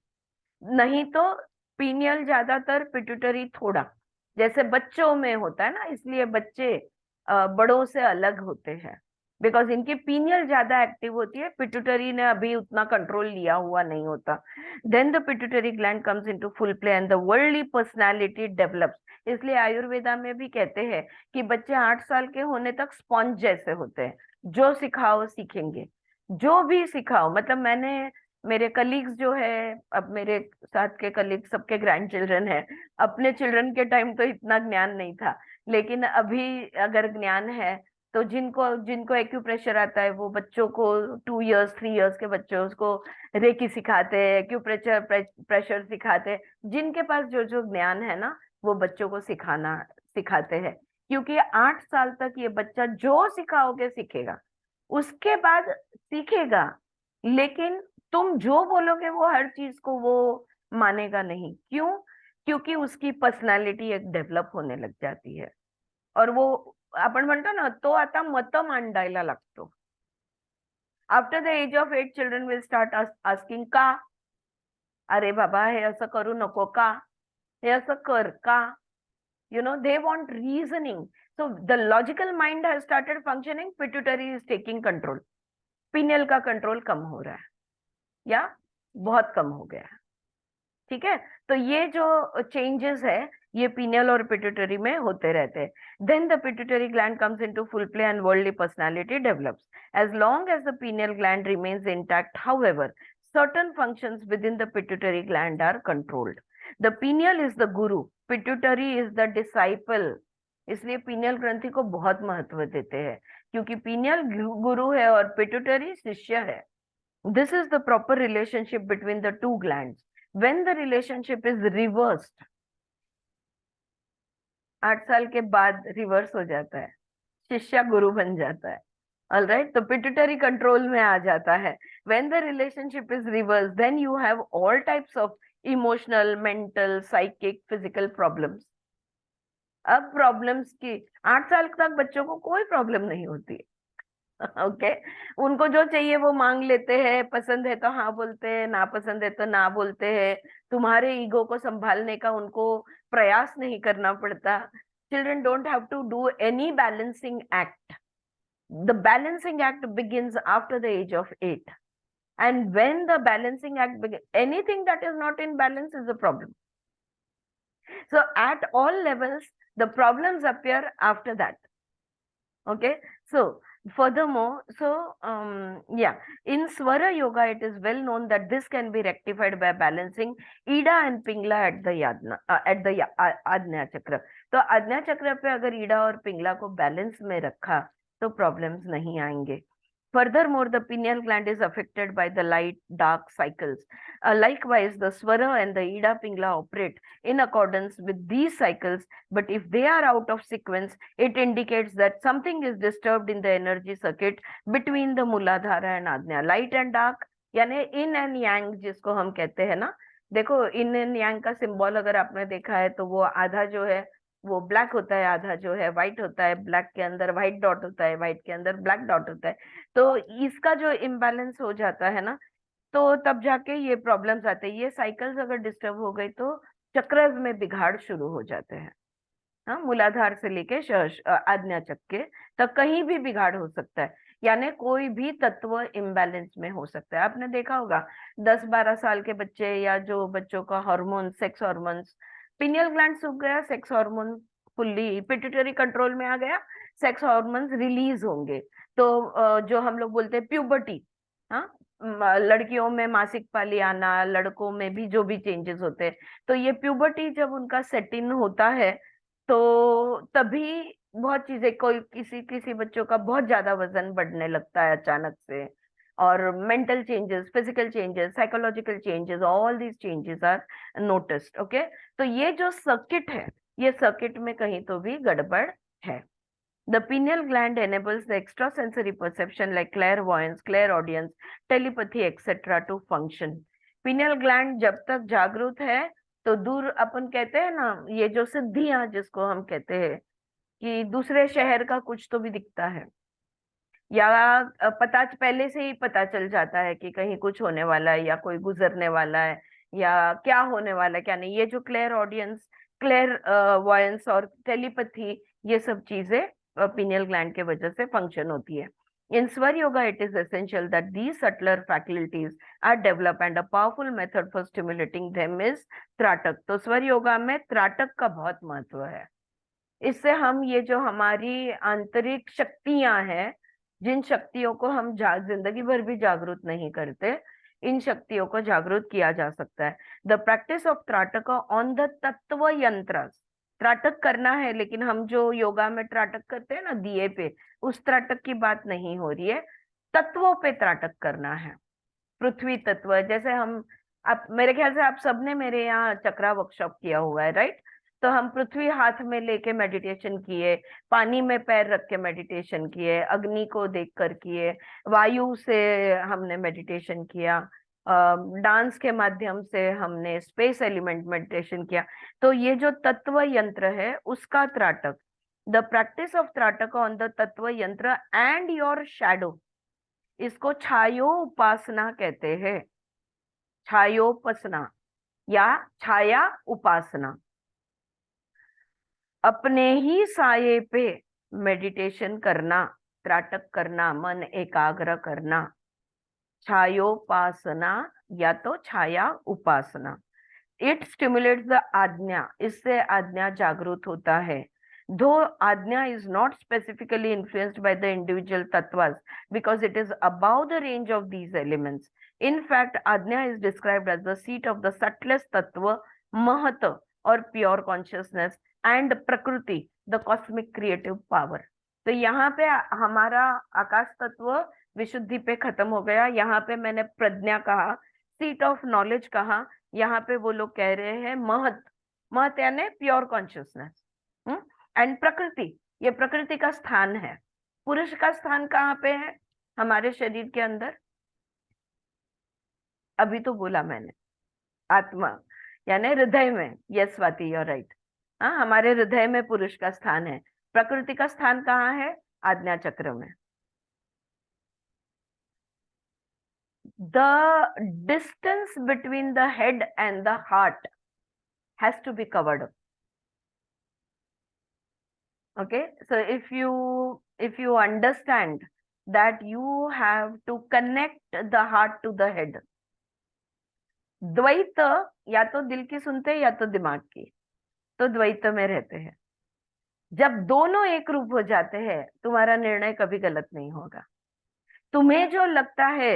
नहीं तो pineal ज्यादातर, pituitary थोड़ा, जैसे बच्चों में होता है ना, इसलिए बच्चे बड़ों से अलग होते हैं बिकॉज इनकी पीनियल ज्यादा एक्टिव होती है, पिट्यूटरी ने अभी उतना कंट्रोल लिया हुआ नहीं होता. Then the pituitary gland comes into full play and the worldly personality develops. इसलिए आयुर्वेदा में भी कहते हैं कि बच्चे 8 साल के होने तक स्पॉन्ज जैसे होते हैं, जो सिखाओ सीखेंगे, जो भी सिखाओ. मतलब मैंने, मेरे कलीग्स जो है, अब मेरे साथ के कलीग सबके ग्रैंड चिल्ड्रन है. अपने चिल्ड्रन के टाइम तो इतना ज्ञान नहीं था, लेकिन अभी अगर ज्ञान है तो जिनको एक्यूप्रेशर आता है वो बच्चों को 2 इयर्स 3 इयर्स के बच्चों को रेकी सिखाते हैं, एक्यूप्रेशर सिखाते हैं. जिनके पास जो ज्ञान है ना वो बच्चों को सिखाते हैं, क्योंकि 8 साल तक ये बच्चा जो सिखाओगे सीखेगा, उसके बाद सीखेगा, लेकिन तुम जो बोलोगे वो हर चीज को वो मानेगा नहीं. क्यों? क्योंकि उसकी पर्सनॅलिटी एक डेव्हलप होने लग जाती है. और वो आपण म्हणतो ना, तो आता मत मांडायला लागतो. After the age of 8 children will start asking का, अरे बाबा हे असं करू नको का, हे असं कर का, you know, they want reasoning. So the logical mind has started functioning, pituitary is taking control. Pineal का कंट्रोल कम हो रहा है या बहुत कम हो गया है. ठीक है, तो ये जो चेंजेस है ये पिनियल और पिट्यूटरी में होते रहते हैं. Then the pituitary gland comes into full play and worldly personality develops. As long as the pineal gland remains intact, however, certain functions within the pituitary gland are controlled. The pineal is the guru, pituitary is the disciple. इसलिए पिनियल ग्रंथि को बहुत महत्व देते हैं, क्योंकि पिनियल गुरु है और पिट्यूटरी शिष्य है. This is the proper relationship between the two glands. When the relationship is reversed, 8 साल के बाद रिवर्स हो जाता है, शिष्य गुरु बन जाता है. All right, तो पिट्यूटरी कंट्रोल में आ जाता है. When the relationship is reversed, then you have all types of emotional, mental, psychic, physical problems. अब प्रॉब्लम्स की 8 साल तक बच्चों को कोई प्रॉब्लम नहीं होती. ओके, उनको जो चाहिए वो मांग लेते हैं, पसंद है तो हाँ बोलते हैं, ना पसंद है तो ना बोलते हैं. तुम्हारे ईगो को संभालने का उनको प्रयास नहीं करना पड़ता. Children don't have to do any balancing act. The balancing act begins after the age of 8. And when the balancing act begins, anything that is not in balance is a problem. So at all levels, the problems appear after that. Okay. So furthermore, in Swara Yoga, it is well known that this can be rectified by balancing Ida and Pingla at the Ajna Chakra. तो आज्ञा चक्र पे अगर ईडा और पिंगला को बैलेंस में रखा तो प्रॉब्लम्स नहीं आएंगे. Furthermore, the pineal gland is affected by the light-dark cycles. Likewise, the Swara and the Ida Pingla operate in accordance with these cycles, but if they are out of sequence, it indicates that something is disturbed in the energy circuit between the Muladhara and Ajna. Light and dark, यानी yin and yang जिसको हम कहते हैं ना. देखो, yin and yang का सिंबल अगर आपने देखा है तो वो आधा जो है वो ब्लैक होता है, आधा जो है व्हाइट होता है. ब्लैक के अंदर व्हाइट डॉट होता है, व्हाइट के अंदर ब्लैक डॉट होता है. तो इसका जो इम्बैलेंस हो जाता है ना, तो तब जाके ये प्रॉब्लम्स आते हैं. ये साइकिल्स अगर डिस्टर्ब हो गई तो चक्रस में बिगाड़ शुरू हो जाते हैं. हाँ, मूलाधार से लेके आज्ञा चक्र तक कहीं भी बिगाड़ हो सकता है, यानी कोई भी तत्व इम्बैलेंस में हो सकता है. आपने देखा होगा 10-12 साल के बच्चे या जो बच्चों का hormone, sex hormones pineal gland सूख गया, sex hormone fully pituitary control में आ गया, सेक्स हार्मोन्स रिलीज होंगे। तो जो हम लोग बोलते हैं प्यूबर्टी, हाँ, लड़कियों में मासिक पाली आना, लड़कों में भी जो भी चेंजेस होते हैं, तो ये प्यूबर्टी जब उनका सेट इन होता है तो तभी बहुत चीजें, कोई किसी किसी बच्चों का बहुत ज्यादा वजन बढ़ने लगता है अचानक से, और mental changes, physical changes, psychological changes, all these changes are noticed. Okay, तो ये जो सर्किट है, ये सर्किट में कहीं तो भी गड़बड़ है। The pineal gland enables the extrasensory perception like clairvoyance, clairaudience, telepathy, etc. to function. Pineal gland जब तक जागृत है तो दूर, अपन कहते हैं ना, ये जो सिद्धियां जिसको हम कहते हैं कि दूसरे शहर का कुछ तो भी दिखता है, या पता पहले से ही पता चल जाता है कि कहीं कुछ होने वाला है या कोई गुजरने वाला है या क्या होने वाला है क्या नहीं, ये जो क्लेयर ऑडियंस, क्लेयर वॉयंस और टेलीपैथी, ये सब चीजें पिनियल ग्लैंड के वजह से फंक्शन होती है। In Swar Yoga, it is essential that these subtler faculties are developed, and a powerful method for stimulating them is त्राटक। तो स्वर योगा में त्राटक का बहुत महत्व है। इससे हम ये जो हमारी आंतरिक शक्तियां हैं, जिन शक्तियों को हम जिंदगी भर भी जागृत नहीं करते, इन शक्तियों को जागृत किया जा सकता है। The practice of trataka on the tattva yantra, त्राटक करना है, लेकिन हम जो योगा में त्राटक करते हैं ना दिए पे, उस त्राटक की बात नहीं हो रही है, तत्वों पे त्राटक करना है। पृथ्वी तत्व, जैसे हम, आप मेरे ख्याल से आप सबने मेरे यहाँ चक्रा वर्कशॉप किया हुआ है, राइट? तो हम पृथ्वी हाथ में लेके मेडिटेशन किए, पानी में पैर रख के मेडिटेशन किए, अग्नि को देखकर किए, वायु से हमने मेडिटेशन किया, डांस के माध्यम से हमने स्पेस एलिमेंट मेडिटेशन किया। तो ये जो तत्व यंत्र है उसका त्राटक, the practice of trataka on the tattva yantra and your shadow, इसको छायो उपासना कहते हैं। छायोपासना या छाया उपासना, अपने ही साये पे मेडिटेशन करना, त्राटक करना, मन एकाग्र करना, छायोपासना या तो छाया उपासना। इट स्टिमुलेट्स द आज्ञा, इससे आज्ञा जागृत होता है। Though Ajna is not specifically influenced by the individual tattvas because it is above the range of these elements. In fact, Ajna is described as the seat of the subtlest tattva, Mahat, or pure consciousness, and Prakriti, the cosmic creative power. तो यहाँ पे हमारा आकाश तत्व विशुद्धि पे खत्म हो गया। यहाँ पे मैंने प्रज्ञा कहा, सीट ऑफ नॉलेज कहा, यहाँ पे वो लोग कह रहे हैं महत। महत यानी प्योर कॉन्शियसनेस एंड प्रकृति, ये प्रकृति का स्थान है। पुरुष का स्थान कहाँ पे है हमारे शरीर के अंदर? अभी तो बोला मैंने, आत्मा यानी हृदय में। Yes Swati, you are right. हाँ, हमारे हृदय में पुरुष का स्थान है। प्रकृति का स्थान कहाँ है? आज्ञा चक्र में। The distance between the head and the heart has to be covered up. Okay, so if you understand that you have to connect the heart to the head, द्वैत या तो दिल की सुनते या तो दिमाग की, तो द्वैत में रहते हैं। जब दोनों एक रूप हो जाते हैं, तुम्हारा निर्णय कभी गलत नहीं होगा। तुम्हें जो लगता है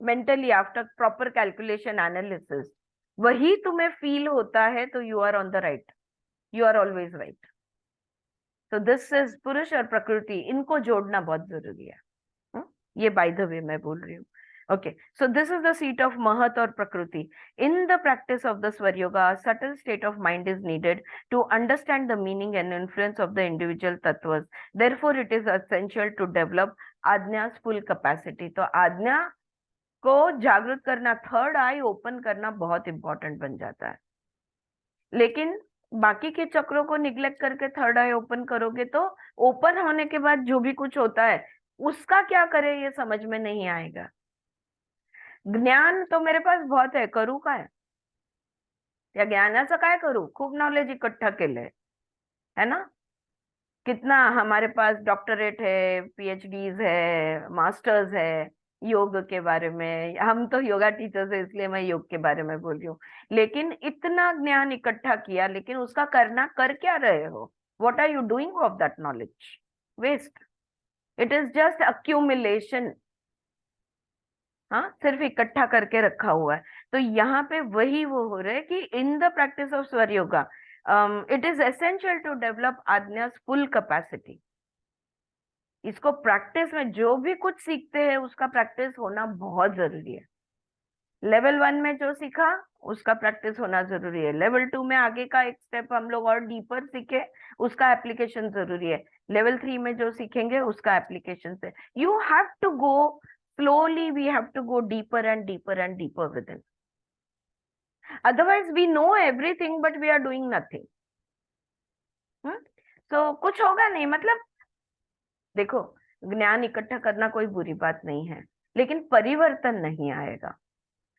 mentally after proper calculation analysis, वही तुम्हें फील होता है, तो you are on the right, you are always right. तो दिस इज पुरुष और प्रकृति, इनको जोड़ना बहुत जरूरी है। ये बाय द वे मैं बोल रही हूँ। Okay, so this is the seat of Mahat or Prakriti. In the practice of the Swar Yoga, a subtle state of mind is needed to understand the meaning and influence of the individual tattvas. Therefore, it is essential to develop Ajna's full capacity. तो आज्ञा को जागृत करना, थर्ड आई ओपन करना बहुत इंपॉर्टेंट बन जाता है। लेकिन बाकी के चक्रों को निग्लेक्ट करके थर्ड आई ओपन करोगे तो ओपन होने के बाद जो भी कुछ होता है उसका क्या करे ये समझ में नहीं आएगा। ज्ञान तो मेरे पास बहुत है, करू काय? या ज्ञानाचं काय करू? खूप नॉलेज इकट्ठा केलंय, है ना? कितना हमारे पास डॉक्टरेट है, पीएचडीज है, मास्टर्स है, योग के बारे में, हम तो योगा टीचर्स है इसलिए मैं योग के बारे में बोल रही हूँ। लेकिन इतना ज्ञान इकट्ठा किया, लेकिन उसका करना कर क्या रहे हो? What are you doing of that knowledge? Waste. It is just accumulation. हाँ, सिर्फ इकट्ठा करके रखा हुआ है। तो यहाँ पे वही वो हो रहा है कि in the practice of swara yoga it is essential to develop Ajna's full capacity. इसको प्रैक्टिस में जो भी कुछ सीखते हैं उसका प्रैक्टिस होना बहुत जरूरी है। लेवल 1 में जो सीखा उसका प्रैक्टिस होना जरूरी है। लेवल 2 में आगे का एक स्टेप हम लोग और डीपर सीखे, उसका एप्लीकेशन जरूरी है। लेवल 3 में जो सीखेंगे उसका एप्लीकेशन से। You have to go slowly, we have to go deeper and deeper and deeper within. Otherwise we know everything but we are doing nothing. So कुछ होगा नहीं। मतलब देखो, ज्ञान इकट्ठा करना कोई बुरी बात नहीं है, लेकिन परिवर्तन नहीं आएगा।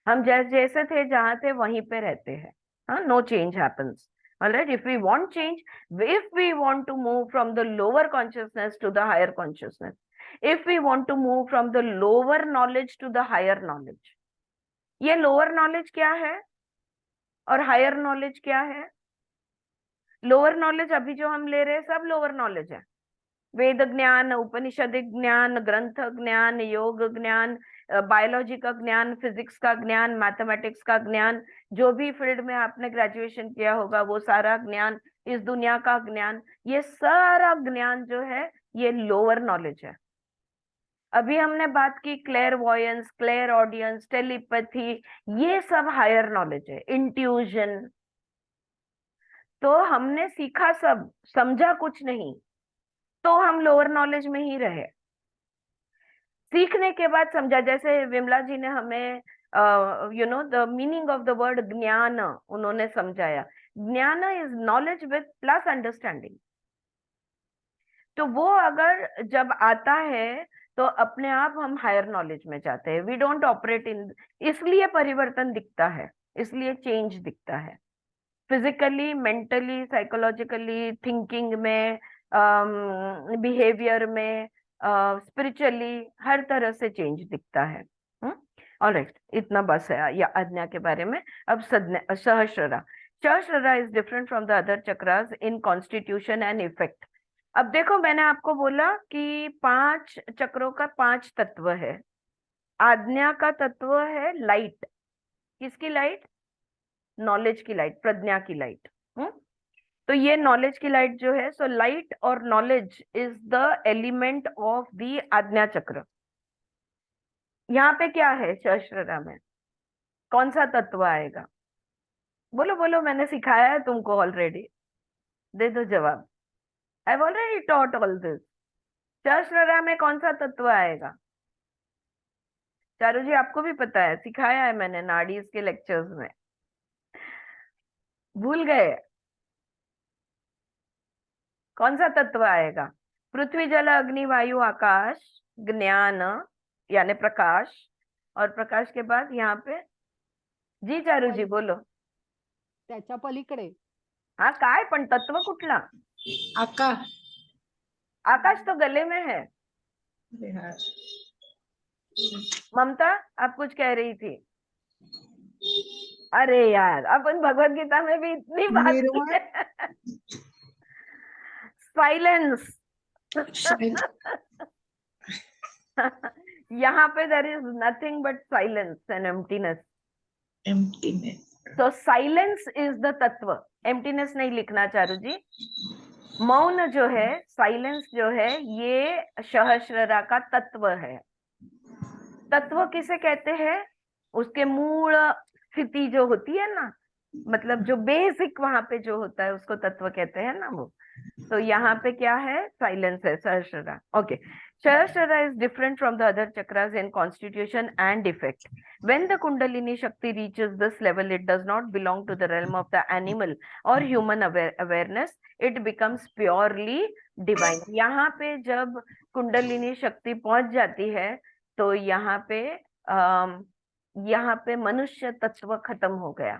हम जैसे थे जहां थे वहीं पे रहते हैं। हाँ, no change happens. Alright, if we want change, if we want to move from the lower consciousness to the higher consciousness, if we want to move from the lower knowledge to the higher knowledge, ये lower knowledge क्या है और higher knowledge क्या है? lower knowledge अभी जो हम ले रहे हैं सब lower knowledge है। वेद ज्ञान, उपनिषदिक ज्ञान, ग्रंथ ज्ञान, योग ज्ञान, बायोलॉजी का ज्ञान, फिजिक्स का ज्ञान, मैथमेटिक्स का ज्ञान, जो भी फील्ड में आपने ग्रेजुएशन किया होगा वो सारा ज्ञान, इस दुनिया का ज्ञान, ये सारा ज्ञान जो है ये लोअर नॉलेज है। अभी हमने बात की क्लेयरवॉयंस, क्लेयर ऑडियंस, टेलीपैथी, ये सब हायर नॉलेज है। इंट्यूजन, तो हमने सीखा सब, समझा कुछ नहीं, तो हम लोअर नॉलेज में ही रहे। सीखने के बाद समझा, जैसे विमला जी ने हमें the meaning of the word ज्ञान उन्होंने समझाया। ज्ञान is knowledge with plus understanding. तो वो अगर जब आता है तो अपने आप हम हायर नॉलेज में जाते हैं। वी डोंट ऑपरेट इन, इसलिए परिवर्तन दिखता है, इसलिए चेंज दिखता है। फिजिकली, मेंटली, साइकोलॉजिकली, थिंकिंग में, बिहेवियर में, स्पिरिचुअली, हर तरह से चेंज दिखता है। ऑलराइट, इतना बस है या आज्ञा के बारे में। अब Sahasrara. Sahasrara is different from the other chakras in constitution and effect. अब देखो, मैंने आपको बोला कि 5 चक्रों का 5 तत्व है। आज्ञा का तत्व है लाइट। किसकी लाइट? नॉलेज की लाइट, प्रज्ञा की लाइट। तो ये नॉलेज की लाइट जो है, सो लाइट और knowledge is the element of the आज्ञा चक्र। यहाँ पे क्या है सहस्ररा में? कौन सा तत्व आएगा? बोलो बोलो, मैंने सिखाया है तुमको ऑलरेडी, दे दो जवाब। I have already taught all this. Sahasrara में कौन सा तत्व आएगा? चारू जी, आपको भी पता है, सिखाया है मैंने नाडीज के लेक्चर्स में। भूल गए? कौन सा तत्व आएगा? पृथ्वी, जल, अग्नि, वायु, आकाश, ज्ञान यानी प्रकाश, और प्रकाश के बाद यहाँ पे जी चारू जी बोलो। त्याच्या पलीकडे हाँ, काय पण तत्व कुठला? आकाश। आकाश तो गले में है। ममता, आप कुछ कह रही थी। अरे यार, अपन भगवत गीता में भी इतनी बात की है। साइलेंस। यहाँ पे there is nothing but silence and emptiness. तो साइलेंस इज द तत्व। एम्प्टीनेस नहीं लिखना चारू जी। मौन जो है, साइलेंस जो है, ये सहस्ररा का तत्व है। तत्व किसे कहते हैं? उसके मूल स्थिति जो होती है ना, मतलब जो बेसिक वहां पे जो होता है उसको तत्व कहते हैं ना वो। तो यहाँ पे क्या है? साइलेंस है, Sahasrara. Okay, Sahasrara is different from the other chakras in constitution and effect. When the Kundalini Shakti reaches this level, it does not belong to the realm of the animal or human awareness. It becomes purely divine. यहाँ पे जब कुंडलिनी शक्ति पहुंच जाती है तो यहाँ पे मनुष्य तत्व खत्म हो गया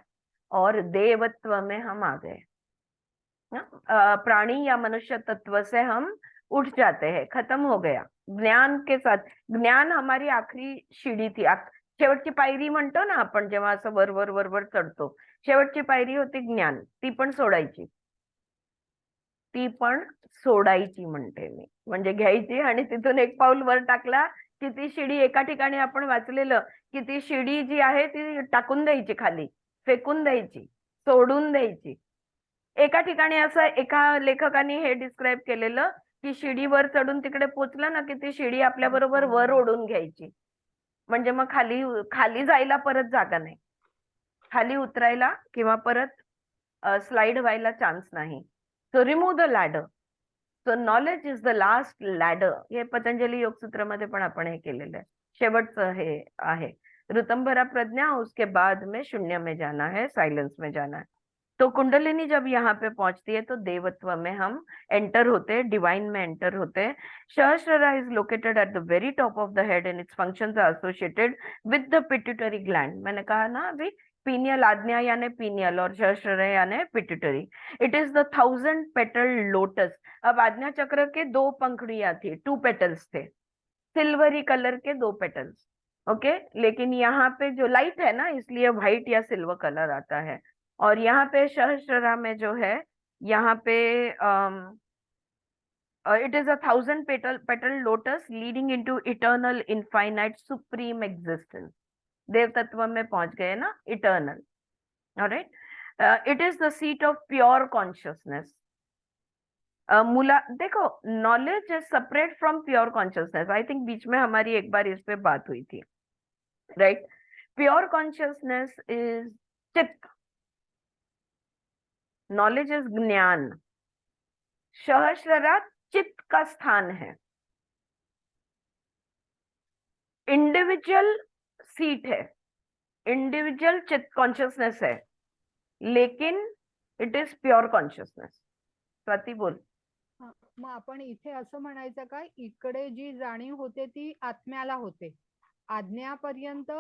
और देवत्व में हम आ गए। प्राणी या मनुष्य तत्व से हम उठ जाते हैं, खत्म हो गया ज्ञान के साथ. ज्ञान हमारी आखरी शिडी थी, शेवटची पायरी म्हणतो ना आपण जेव्हा असं वर वर वर वर चढतो, शेवटची पायरी होती ज्ञान. ती पण सोडायची, ती पण सोडायची म्हणते मी. म्हणजे घ्यायची आणि तिथून एक पाऊल वर टाकला की ती शिडी, एका ठिकाणी आपण वाचलेलं की ती शिडी जी आहे ती टाकून द्यायची खाली, फेकून द्यायची, सोडून द्यायची. एका ठिकाणी असं एका लेखकाने हे डिस्क्राईब केलेलं की शिडीवर चढून तिकडे पोचलं ना की ती शिडी आपल्या बरोबर वर ओढून घ्यायची. म्हणजे मग खाली खाली जायला परत जागा नाही, खाली उतरायला किंवा परत स्लाइड व्हायला चान्स नाही. So remove the ladder. So knowledge is the last ladder. हे पतंजली योगसूत्रामध्ये पण आपण हे केलेलं आहे. शेवटचं हे आहे, ऋतंभरा प्रज्ञा, उसके बाद में शून्य में जाना है, साइलेंस में जाना है. तो कुंडलिनी जब यहाँ पे पहुंचती है तो देवत्व में हम एंटर होते, डिवाइन में एंटर होते. Sahasrara is located at the very top of the head and its functions are associated with the pituitary gland. मैंने कहा ना अभी, पीनियल, आज्ञा यानी पीनियल और सहस्ररा यानी pituitary. It is the 1000 petal lotus. अब आज्ञा चक्र के 2 पंखुड़ियां थी, 2 पेटल्स थे, सिल्वरी कलर के 2 पेटल्स. ओके, लेकिन यहाँ पे जो लाइट है ना, इसलिए व्हाइट या सिल्वर कलर आता है. और यहाँ पे सहस्ररा में जो है, यहाँ पे it is 1000 petal lotus leading into eternal infinite supreme existence. देव तत्व में पहुंच गए ना, eternal. Alright, it is the seat of pure consciousness. मूला देखो, knowledge is separate from pure consciousness. I think बीच में हमारी एक बार इस पे बात हुई थी, right. Pure consciousness is chitta, knowledge is jnana. Sahasrara चित्त का स्थान है, इंडिविजुअल सीट है, इंडिविजुअल चित्त कॉन्शियसनेस है, लेकिन it is pure consciousness. Swati बोल. मग आपण इथे असं म्हणायचं का, इकडे जी जाणीव होते ती आत्म्याला होते, आज्ञापर्यंत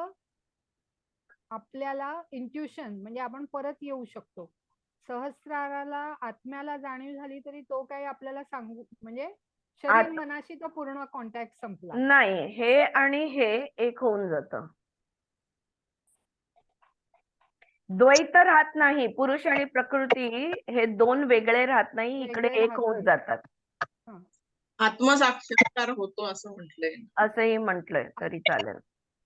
आपल्याला इंट्युशन म्हणजे आपण परत येऊ शकतो. सहस्राराला आत्म्याला जाणीव झाली तरी तो काही आपल्याला सांगू, म्हणजे शरीर मनाशी तो पूर्ण कॉन्टॅक्ट संपला नाही. हे आणि हे एक होऊन जातं, द्वैत राहत नाही. पुरुष आणि प्रकृती हे 2 वेगळे राहत नाही, इकडे एक होऊन जातात. आत्मसाक्षात्कार होतो असं म्हटलंय, असंही म्हटलंय तरी चालेल.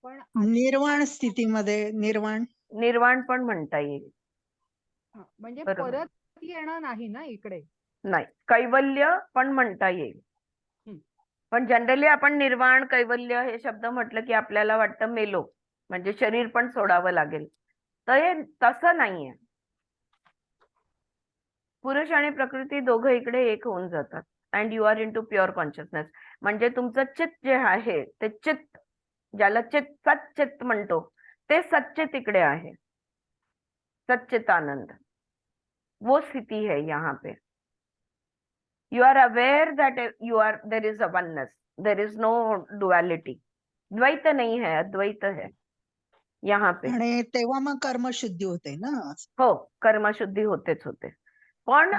पण निर्वाण स्थितीमध्ये निर्वाण पण म्हणता येईल. म्हणजे बरोबर. परत येणं नाही ना इकडे. नाही, कैवल्य पण म्हणता येईल. पण जनरली आपण निर्वाण, कैवल्य हे शब्द म्हटलं की आपल्याला वाटतं मेलो, म्हणजे शरीर पण सोडावं लागेल. तर हे तसं नाहीये. पुरुष आणि प्रकृती दोघं इकडे एक होऊन जातात. And you are into pure consciousness. म्हणजे तुमचं चित्त जे आहे ते चित्त, ज्याला सच्चित म्हणतो, ते सच्चित इकडे आहे. सच्चितानंद वो स्थिति है यहाँ पे. You are aware that you are, there is a oneness, there is no duality. द्वैत नहीं है, अद्वैत है यहाँ पे. आणि तेव्हा मग कर्मशुद्धी होते ना. हो, कर्मशुद्धी होतेच होते. पण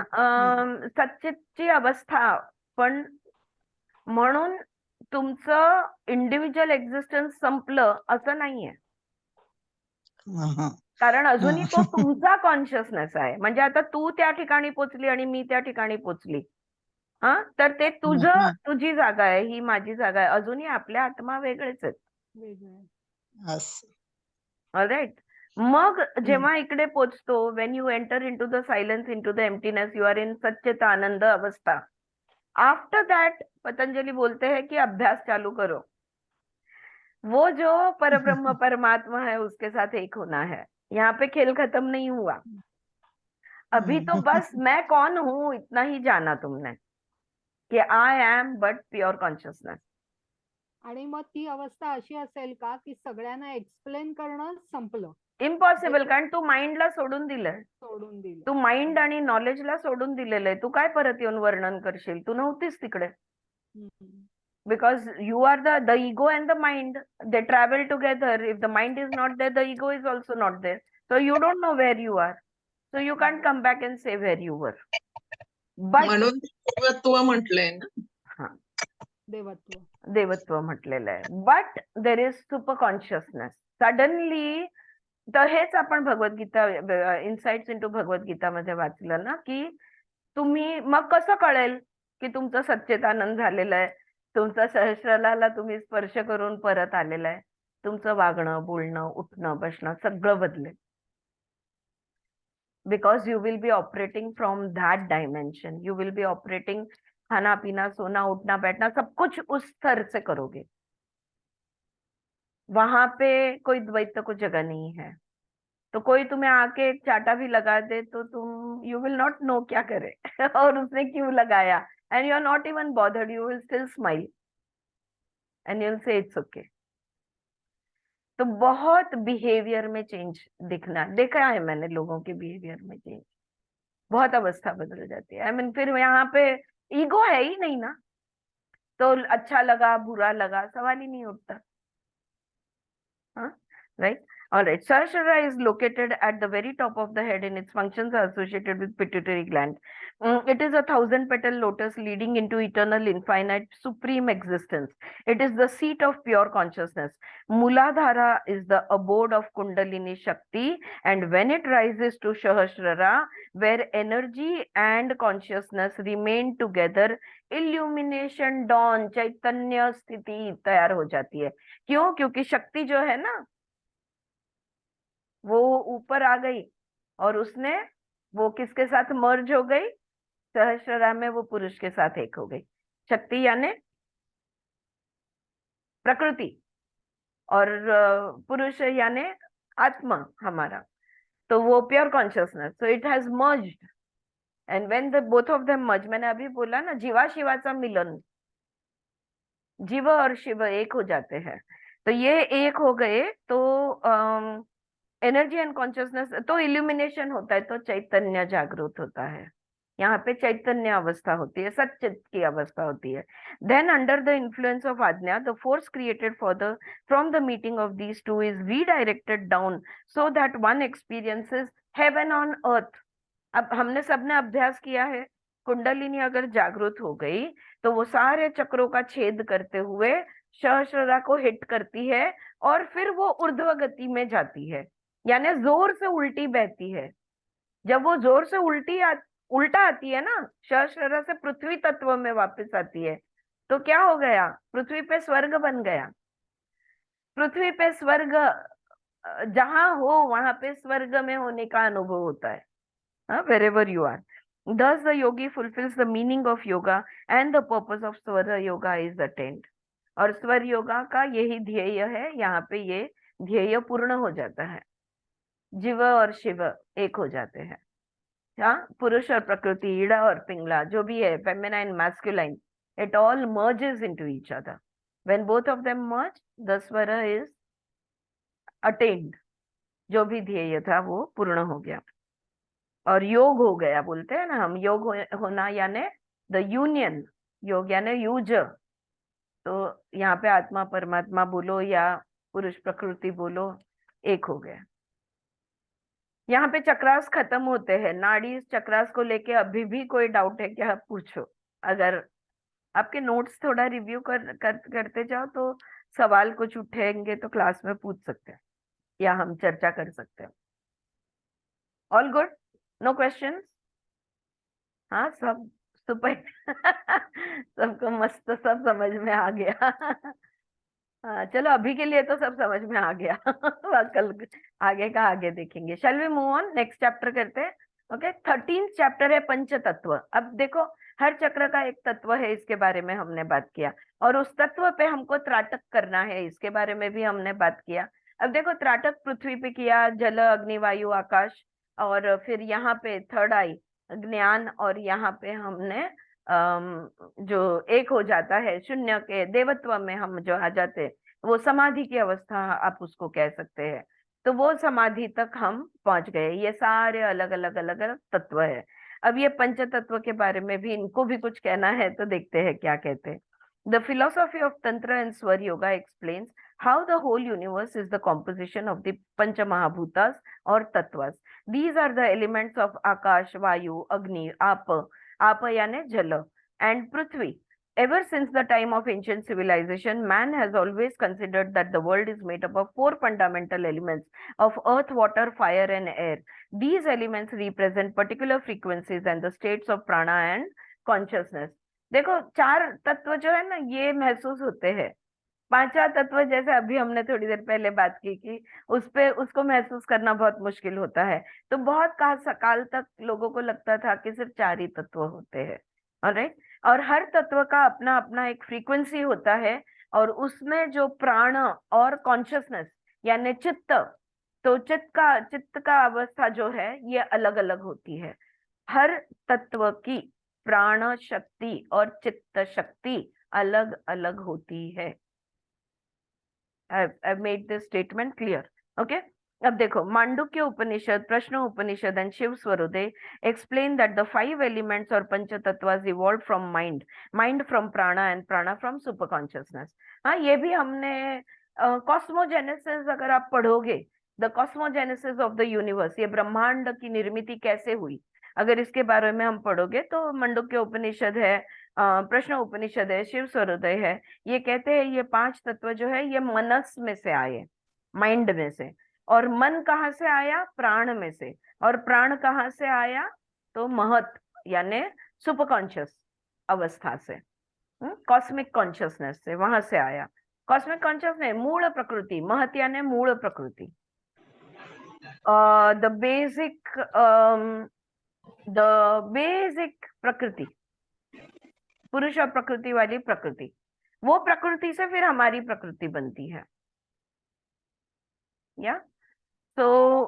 सच्चितची अवस्था पण, म्हणून तुमचं इंडिव्हिज्युअल एक्झिस्टन्स संपलं असं नाहीये. कारण अजूनही तो तुमचा कॉन्शियसनेस आहे. म्हणजे आता तू त्या ठिकाणी पोचली आणि मी त्या ठिकाणी पोचली, तर ते तुझी जागा आहे, ही माझी जागा आहे. अजूनही आपल्या आत्मा वेगळेच आहेत. ऑलराईट. मग जेव्हा इकडे पोचतो, when you enter into the silence, into the emptiness, you are in सच्चित आनंद अवस्था. आफ्टर दैट पतंजलि बोलते हैं कि अभ्यास चालू करो. वो जो परब्रह्म परमात्मा है उसके साथ एक होना है. यहाँ पे खेल खत्म नहीं हुआ. अभी तो बस मैं कौन हूं इतना ही जाना तुमने, कि I am but pure consciousness. आणि मग ती अवस्था अशी असेल का की सगळ्यांना एक्सप्लेन करणं संपलं? इम्पॉसिबल. कारण तू माइंडला सोडून दिलंय, तू माइंड आणि नॉलेजला सोडून दिलेलं आहे. तू काय परत येऊन वर्णन करशील? तू नव्हतीस तिकडे. Because you are the ego and the mind, they travel together. If the mind is not there, the ego is also not there. So you don't know where you are. So you can't come back and say where you were. But म्हणून तत्व म्हटलंय ना. देवत्व म्हटलेलं आहे. But there is super consciousness suddenly. तर हेच आपण भगवद्गीता इनसाइट्स इंटू भगवद्गीता मध्ये वाचलं ना, की तुम्ही मग कसं कळेल की तुमचं सच्चिदानंद झालेलं आहे, तुमचा सहस्राला तुम्ही स्पर्श करून परत आलेला आहे. तुमचं वागणं, बोलणं, उठणं, बसणं सगळं बदलेल. Because you will be operating from that dimension. You will be operating, खाना पीना, सोना, उठना, बैठना सब कुछ उस स्तर से करोगे. वहां पे कोई द्वैत को जगह नहीं है. तो कोई तुम्हें आके एक चाटा भी लगा दे तो तुम यू विल नॉट नो क्या करे और उसने क्यों लगाया, and you are not even bothered. You will still smile and you will say it's okay. तो बहुत बिहेवियर में चेंज देखा है मैंने, लोगों के बिहेवियर में चेंज, बहुत अवस्था बदल जाती है. आई मीन फिर यहाँ पे ईगो है ही नहीं ना, तो अच्छा लगा बुरा लगा सवाल ही नहीं उठता. हाँ, right? All right. Sahasrara is located at the very top of the head, and its functions are associated with pituitary gland. It is a 1,000-petal lotus leading into eternal, infinite, supreme existence. It is the seat of pure consciousness. Muladhara is the abode of Kundalini Shakti, and when it rises to Sahasrara, where energy and consciousness remain together, illumination dawn, chaitanya स्थिति तैयार हो जाती है. क्यों? क्योंकि शक्ति जो है ना वो ऊपर आ गई और उसने वो किसके साथ मर्ज हो गई, सहस्ररा में वो पुरुष के साथ एक हो गई. शक्ति यानी प्रकृति और पुरुष यानी आत्मा हमारा. तो वो pure consciousness, so it has merged, and when the both of them merge, मैंने अभी बोला ना जीवा शिवाचा मिलन, जीव और शिव एक हो जाते हैं. तो ये एक हो गए तो एनर्जी एंड कॉन्शियसनेस, तो इल्यूमिनेशन होता है, तो चैतन्य जागृत होता है. यहाँ पे चैतन्य अवस्था होती है, सच्चित की अवस्था होती है. Then under the influence of Ajna, the force created from the meeting of these two is redirected down so that one experiences heaven on earth. अब हमने सबने अभ्यास किया है, कुंडलिनी अगर जागृत हो गई तो वो सारे चक्रों का छेद करते हुए सहस्ररा को हिट करती है और फिर वो ऊर्ध्व गति में जाती है, यानी जोर से उल्टी बहती है. जब वो जोर से उल्टा आती है ना, सहस्ररा से पृथ्वी तत्व में वापस आती है, तो क्या हो गया, पृथ्वी पे स्वर्ग बन गया. पृथ्वी पे स्वर्ग जहां हो वहां पे स्वर्ग में होने का अनुभव होता है. wherever you are. Thus the yogi fulfills the meaning of yoga and the purpose of swara yoga is attained. और स्वर योगा का यही ध्येय है, यहाँ पे ये ध्येय पूर्ण हो जाता है. जीव और शिव एक हो जाते हैं. हाँ, पुरुष और प्रकृति, ईड़ा और पिंगला, जो भी है feminine masculine, it all merges into each other. When both of them merge, the swara is attained. जो भी ध्येय था वो पूर्ण हो गया और योग हो गया. बोलते हैं ना हम, योग होना यानी द यूनियन, योग यानी यूज. तो यहाँ पे आत्मा परमात्मा बोलो या पुरुष प्रकृति बोलो, एक हो गया. यहाँ पे चक्रास खत्म होते हैं. नाड़ी चक्रास को लेके अभी भी कोई डाउट है क्या, पूछो. अगर आपके नोट्स थोड़ा रिव्यू करते जाओ तो सवाल कुछ उठेंगे तो क्लास में पूछ सकते हैं या हम चर्चा कर सकते हैं. All good, no questions? हाँ, सब सुपर. सबको मस्त, सब समझ में आ गया. हाँ, चलो अभी के लिए तो सब समझ में आ गया. कल आगे का आगे देखेंगे. Shall we move on, next chapter करते हैं. ओके, 13th चैप्टर है पंच तत्व. अब देखो, हर चक्र का एक तत्व है, इसके बारे में हमने बात किया, और उस तत्व पे हमको त्राटक करना है, इसके बारे में भी हमने बात किया. अब देखो, त्राटक पृथ्वी पे किया, जल, अग्नि, वायु, आकाश, और फिर यहाँ पे थर्ड आई ज्ञान, और यहाँ पे हमने जो एक हो जाता है शून्य के देवत्व में हम जो आ जाते, वो समाधि की अवस्था आप उसको कह सकते हैं. तो वो समाधि तक हम पहुंच गए. ये सारे अलग अलग अलग अलग तत्व है. अब ये पंच तत्व के बारे में भी इनको भी कुछ कहना है, तो देखते हैं क्या कहते हैं. The philosophy of Tantra and Swar Yoga explains how the whole universe is the composition of the Pancha Mahabhutas or Tattvas. These are the elements of Akash, Vayu, Agni, Apa, Apa यानी जल, and Prithvi. Ever since the time of ancient civilization, man has always considered that the world is made up of 4 fundamental elements of earth, water, fire, and air. These elements represent particular frequencies and the states of prana and consciousness. देखो 4 तत्व जो है ना, ये महसूस होते हैं। 5वां तत्व जैसे अभी हमने थोड़ी देर पहले बात की कि उसको महसूस करना बहुत मुश्किल होता है। तो बहुत काल तक लोगों को लगता था कि सिर्फ 4 ही तत्व होते हैं। ऑलराइट, और हर तत्व का अपना अपना एक फ्रीक्वेंसी होता है, और उसमें जो प्राण और कॉन्शियसनेस यानी चित्त, तो चित्त का अवस्था जो है ये अलग अलग होती है। हर तत्व की प्राण शक्ति और चित्त शक्ति अलग अलग होती है। I've made this statement clear. Okay. अब देखो, Mandukya Upanishad, Prashna Upanishad and Shiva Swarodaya explain that the 5 elements or pancha tattvas evolved from mind from prana and prana from super consciousness. हाँ, ये भी हमने कॉस्मोजेनेसिस अगर आप पढ़ोगे, द कॉस्मोजेनेसिस ऑफ द यूनिवर्स, ये ब्रह्मांड की निर्मिति कैसे हुई, अगर इसके बारे में हम पढ़ोगे तो मांडुक्य उपनिषद है, प्रश्न उपनिषद है, शिव स्वरोदय है, ये कहते हैं ये 5 तत्व जो है ये मनस में से आए, माइंड में से। और मन कहाँ से आया? प्राण में से। और प्राण कहाँ से आया? तो महत यानी सुपर कॉन्शियस अवस्था से, कॉस्मिक कॉन्शियसनेस से, वहां से आया। कॉस्मिक कॉन्शियसनेस मूल प्रकृति, महत यानी मूल प्रकृति, द बेसिक प्रकृति, पुरुष और प्रकृति वाली प्रकृति, वो प्रकृति से फिर हमारी प्रकृति बनती है। या तो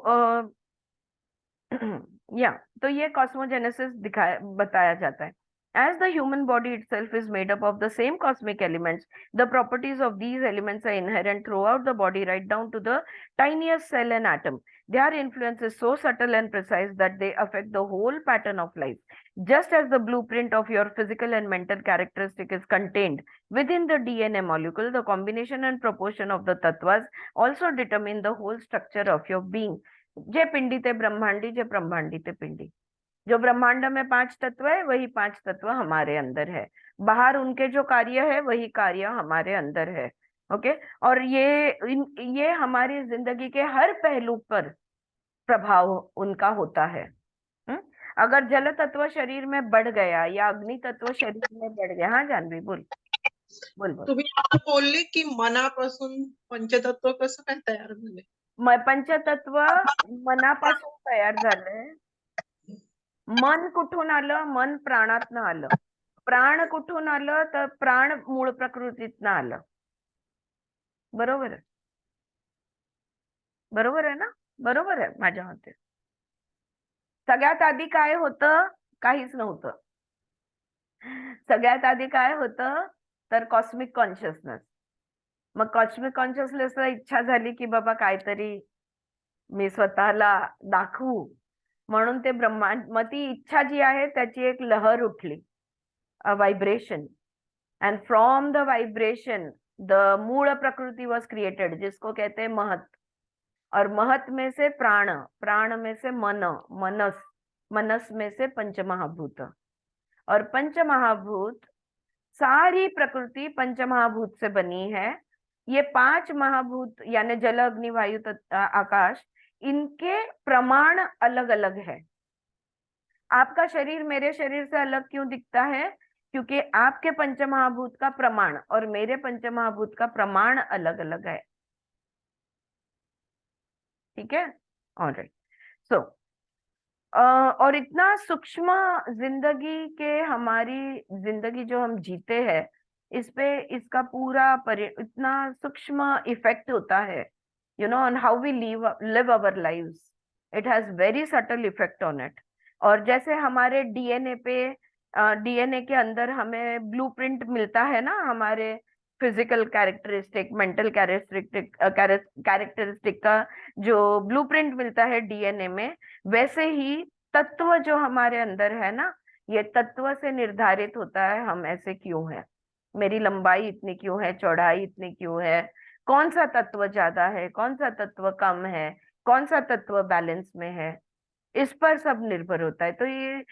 तो ये कॉस्मोजेनेसिस बताया जाता है। As the human body itself is made up of the same cosmic elements, the properties of these elements are inherent throughout the body, right down to the tiniest cell and atom. Their influence is so subtle and precise that they affect the whole pattern of life. Just as the blueprint of your physical and mental characteristic is contained within the DNA molecule, the combination and proportion of the tattvas also determine the whole structure of your being. जे पिंडी ते ब्रह्मांडी, जे ब्रह्मांडी ते पिंडी। जो ब्रह्मांड में 5 तत्व है, वही 5 तत्व हमारे अंदर है। बाहर उनके जो कार्य है, वही कार्य हमारे अंदर है। ओके, और ये हमारी जिंदगी के हर पहलू पर प्रभाव उनका होता है। अगर जल तत्व शरीर में बढ़ गया या अग्नि तत्व शरीर में बढ़ गया, हाँ जानवी बोल बोल बोल। तुम्ही आता बोलले की मनापासून पंचतत्व कसं काय तयार झाले? पंचतत्व मनापासून तयार झालंय। मन कुठून आलं? मन प्राणातनं आलं। प्राण कुठून आलं? तर प्राण मूळ प्रकृतीतनं आलं। बरोबर आहे, बरोबर आहे ना? बरोबर आहे माझ्या मते। सगळ्यात आधी काय होतं? काहीच नव्हतं। सगळ्यात आधी काय होतं? तर कॉस्मिक कॉन्शियसनेस। मग कॉस्मिक कॉन्शियसनेसला इच्छा झाली की बाबा काहीतरी मी स्वतःला दाखवू, म्हणून ते ब्रह्मांड, मग ती इच्छा जी आहे त्याची एक लहर उठली, अ vibration, and from the vibration the मूल प्रकृति वॉज क्रिएटेड, जिसको कहते हैं महत। और महत में से प्राण, प्राण में से मन, मनस, मनस में से पंचमहाभूत, और पंचमहाभूत, सारी प्रकृति पंचमहाभूत से बनी है। ये 5 महाभूत यानी जल, अग्नि, वायु, आकाश, इनके प्रमाण अलग अलग है। आपका शरीर मेरे शरीर से अलग क्यों दिखता है? क्योंकि आपके पंचमहाभूत का प्रमाण और मेरे पंचमहाभूत का प्रमाण अलग अलग है। ठीक है, ऑलराइट। सो और इतना सूक्ष्म जिंदगी के, हमारी जिंदगी जो हम जीते हैं, इस पे इसका पूरा इतना सूक्ष्म इफेक्ट होता है, you know, on how we live our lives. It has very subtle effect on it. और जैसे हमारे डीएनए पे, डीएनए के अंदर हमें ब्लूप्रिंट मिलता है ना, हमारे फिजिकल कैरेक्टरिस्टिक, मेंटल कैरेक्टरिस्टिक का जो ब्लूप्रिंट मिलता है डीएनए में, वैसे ही तत्व जो हमारे अंदर है ना, ये तत्व से निर्धारित होता है हम ऐसे क्यों है, मेरी लंबाई इतनी क्यों है, चौड़ाई इतनी क्यों है, कौन सा तत्व ज्यादा है, कौन सा तत्व कम है, कौन सा तत्व बैलेंस में है। इस पर सब निर्भर होता है। तो ये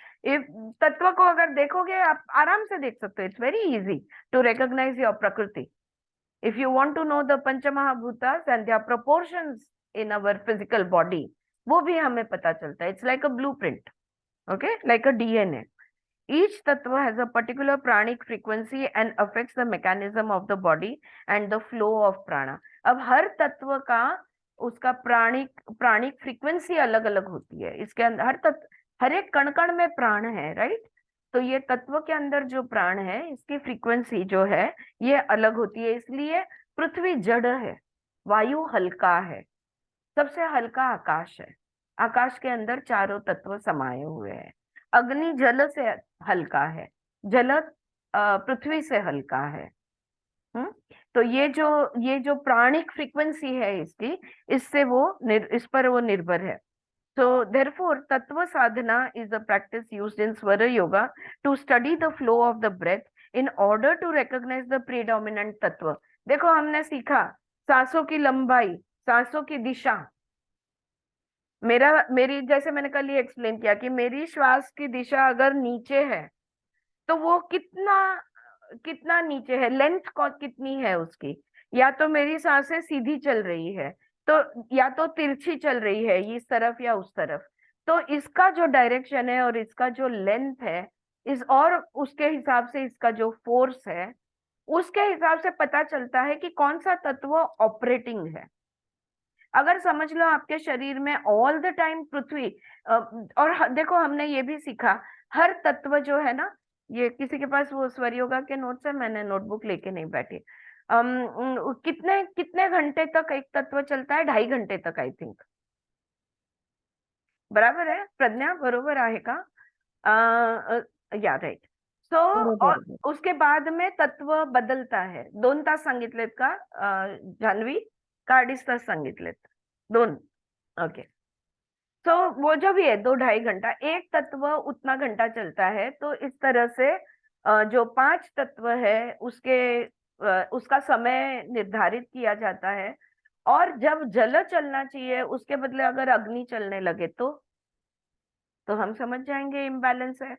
तत्व को अगर देखोगे आप आराम से देख सकते हो। It's very easy to recognise your प्रकृति। If you want to know the Panchamahabhutas and their proportions in our physical body, वो भी हमें पता चलता है। It's like a blueprint, okay, like a DNA. Each tattva has a particular pranic frequency and affects the mechanism of the body and the flow of prana. अब हर तत्व का उसका प्राणिक फ्रीक्वेंसी अलग अलग होती है। इसके अंदर हर एक कण कण में प्राण है, राइट। तो ये तत्व के अंदर जो प्राण है इसकी फ्रीक्वेंसी जो है ये अलग होती है। इसलिए पृथ्वी जड़ है, वायु हल्का है, सबसे हल्का आकाश है। आकाश के अंदर चारों तत्व समाये हुए हैं। अग्नि जल से हल्का है, जल पृथ्वी से हल्का है। तो ये जो प्राणिक फ्रीक्वेंसी है इसकी, इससे इस पर वो निर्भर है। So therefore, Tattva Sadhana is a practice used in Swara Yoga to study the flow of the breath in order to recognize the predominant Tattva. देखो हमने सीखा सांसों की लंबाई, सांसों की दिशा। मेरी जैसे मैंने कल ही एक्सप्लेन किया कि मेरी श्वास की दिशा अगर नीचे है तो वो कितना नीचे है, लेंथ कितनी है उसकी। या तो मेरी सांसें सीधी चल रही है तो या तो तिरछी चल रही है इस तरफ या उस तरफ। तो इसका जो डायरेक्शन है और इसका जो लेंथ है और उसके हिसाब से इसका जो फोर्स है उसके हिसाब से पता चलता है कि कौन सा तत्व ऑपरेटिंग है। अगर समझ लो आपके शरीर में ऑल द टाइम पृथ्वी और देखो हमने ये भी सीखा हर तत्व जो है ना, ये किसी के पास वो स्वर योगा के नोट्स है, मैंने नोटबुक लेके नहीं बैठी। कितने घंटे तक एक तत्व चलता है? 2.5 घंटे तक आई थिंक। बराबर है प्रज्ञा? बरोबर आहे का? या राइट। सो और उसके बाद में तत्व बदलता है। 2 तास सांगितलेत का जान्हवी? का 2.5 तास सांगितलेत? 2 ओके। तो वो जो भी है 2-2.5 घंटा एक तत्व उतना घंटा चलता है। तो इस तरह से जो 5 तत्व है उसका समय निर्धारित किया जाता है। और जब जल चलना चाहिए उसके बदले अगर अग्नि चलने लगे तो हम समझ जाएंगे इम्बैलेंस है।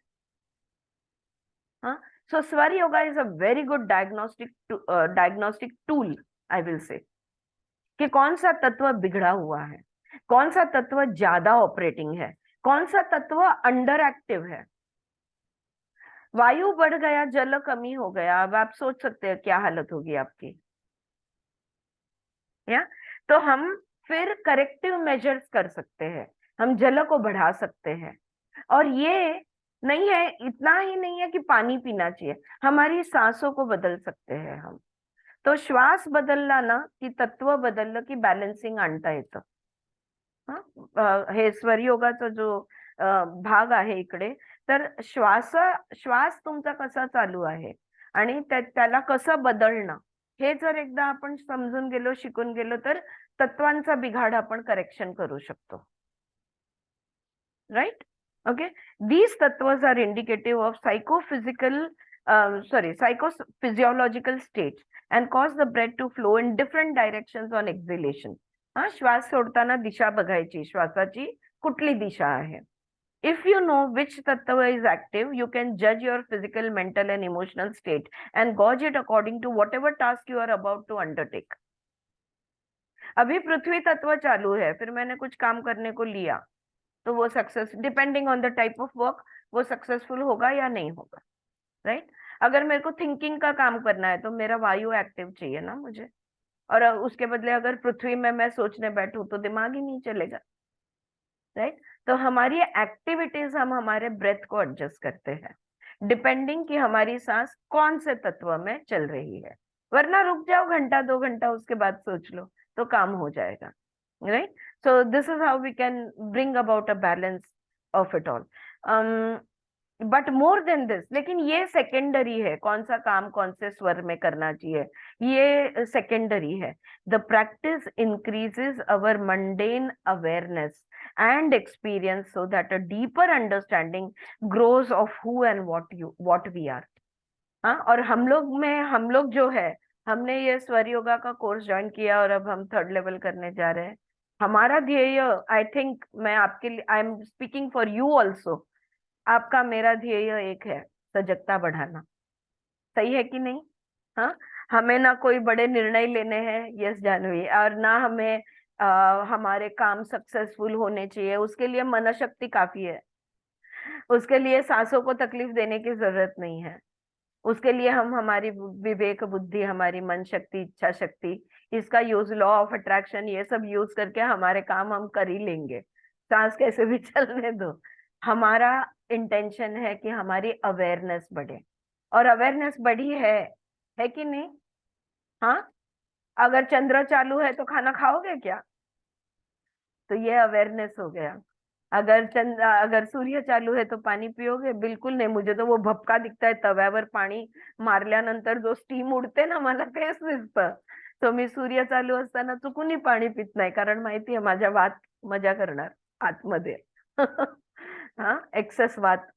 हाँ, सो स्वर yoga is a very good diagnostic tool I will say, कि कौन सा तत्व बिगड़ा हुआ है, कौन सा तत्व ज्यादा ऑपरेटिंग है, कौन सा तत्व अंडर एक्टिव है। वायु बढ़ गया, जल कमी हो गया, अब आप सोच सकते हैं क्या हालत होगी आपकी। या तो हम फिर करेक्टिव मेजर्स कर सकते हैं, हम जल को बढ़ा सकते हैं। और ये नहीं है, इतना ही नहीं है कि पानी पीना चाहिए, हमारी सांसों को बदल सकते हैं हम। तो श्वास बदलला ना की तत्व बदललं की बॅलन्सिंग आणता येतं। हे स्वर योगाचा जो भाग आहे इकडे, तर श्वास तुमचा कसा चालू आहे आणि त्याला कसं बदलणं हे जर एकदा आपण समजून गेलो, शिकून गेलो, तर तत्वांचा बिघाड आपण करेक्शन करू शकतो। Right? Okay, these tattvas are indicative of psychophysiological states and cause the breath to flow in different directions on exhalation. श्वास सोडताना दिशा बघायची, श्वासाची कुठली दिशा आहे। If you know which tattva is active, you can judge your physical, mental and emotional state and gauge it according to whatever task you are about to undertake. अभी पृथ्वी तत्व चालू है, फिर मैंने कुछ काम करने को लिया तो वो success, depending on the type of work, वो सक्सेसफुल होगा या नहीं होगा। राइट? अगर मेरे को थिंकिंग का काम करना है तो मेरा वायु एक्टिव चाहिए ना मुझे, और उसके बदले अगर पृथ्वी में मैं सोचने बैठूं तो दिमाग ही नहीं चलेगा। राइट? तो हमारी एक्टिविटीज हम हमारे ब्रेथ को एडजस्ट करते हैं डिपेंडिंग कि हमारी सांस कौन से तत्व में चल रही है। वरना रुक जाओ घंटा 2 घंटा, उसके बाद सोच लो तो काम हो जाएगा। Right? So this is how we can bring about a balance of it all. But more than this, लेकिन ये सेकेंडरी है, कौन सा काम कौन से स्वर में करना चाहिए ये सेकेंडरी है। The practice increases our mundane awareness and experience so that a deeper understanding grows of who and what we are. हाँ, और हम लोग जो है, हमने ये स्वर योगा का कोर्स ज्वाइन किया और अब हम 3rd लेवल करने जा रहे हैं। हमारा ध्येय, आई थिंक मैं आपके लिए, I am speaking for you also, आपका मेरा ध्येय एक है, सजगता बढ़ाना। सही है कि नहीं? हाँ, हमें ना कोई बड़े निर्णय लेने हैं, यस जानवी, और ना हमें हमारे काम सक्सेसफुल होने चाहिए, उसके लिए मनोशक्ति काफी है, उसके लिए सांसों को तकलीफ देने की जरूरत नहीं है। उसके लिए हम हमारी विवेक बुद्धि, हमारी मन शक्ति, इच्छा शक्ति, इसका यूज, लॉ ऑफ अट्रैक्शन, ये सब यूज करके हमारे काम हम कर ही लेंगे, सांस कैसे भी चलने दो। हमारा इंटेंशन है कि हमारी अवेयरनेस बढ़े, और अवेयरनेस बढ़ी है कि नहीं? हाँ, अगर चंद्र चालू है तो खाना खाओगे क्या? तो ये अवेयरनेस हो गया। अगर सूर्य चालू है तो पाणी पिओगे? बिलकुल नाही. मुझे तो वो भपका दिखताय तव्यावर पाणी मारल्यानंतर जो स्टीम उडते ना, मला तेच दिसतं. तो मी सूर्य चालू असताना चुकूनही पाणी पित नाही, कारण माहितीये माझ्या वात मजा करणार आतमध्ये. हा, एक्सेस वात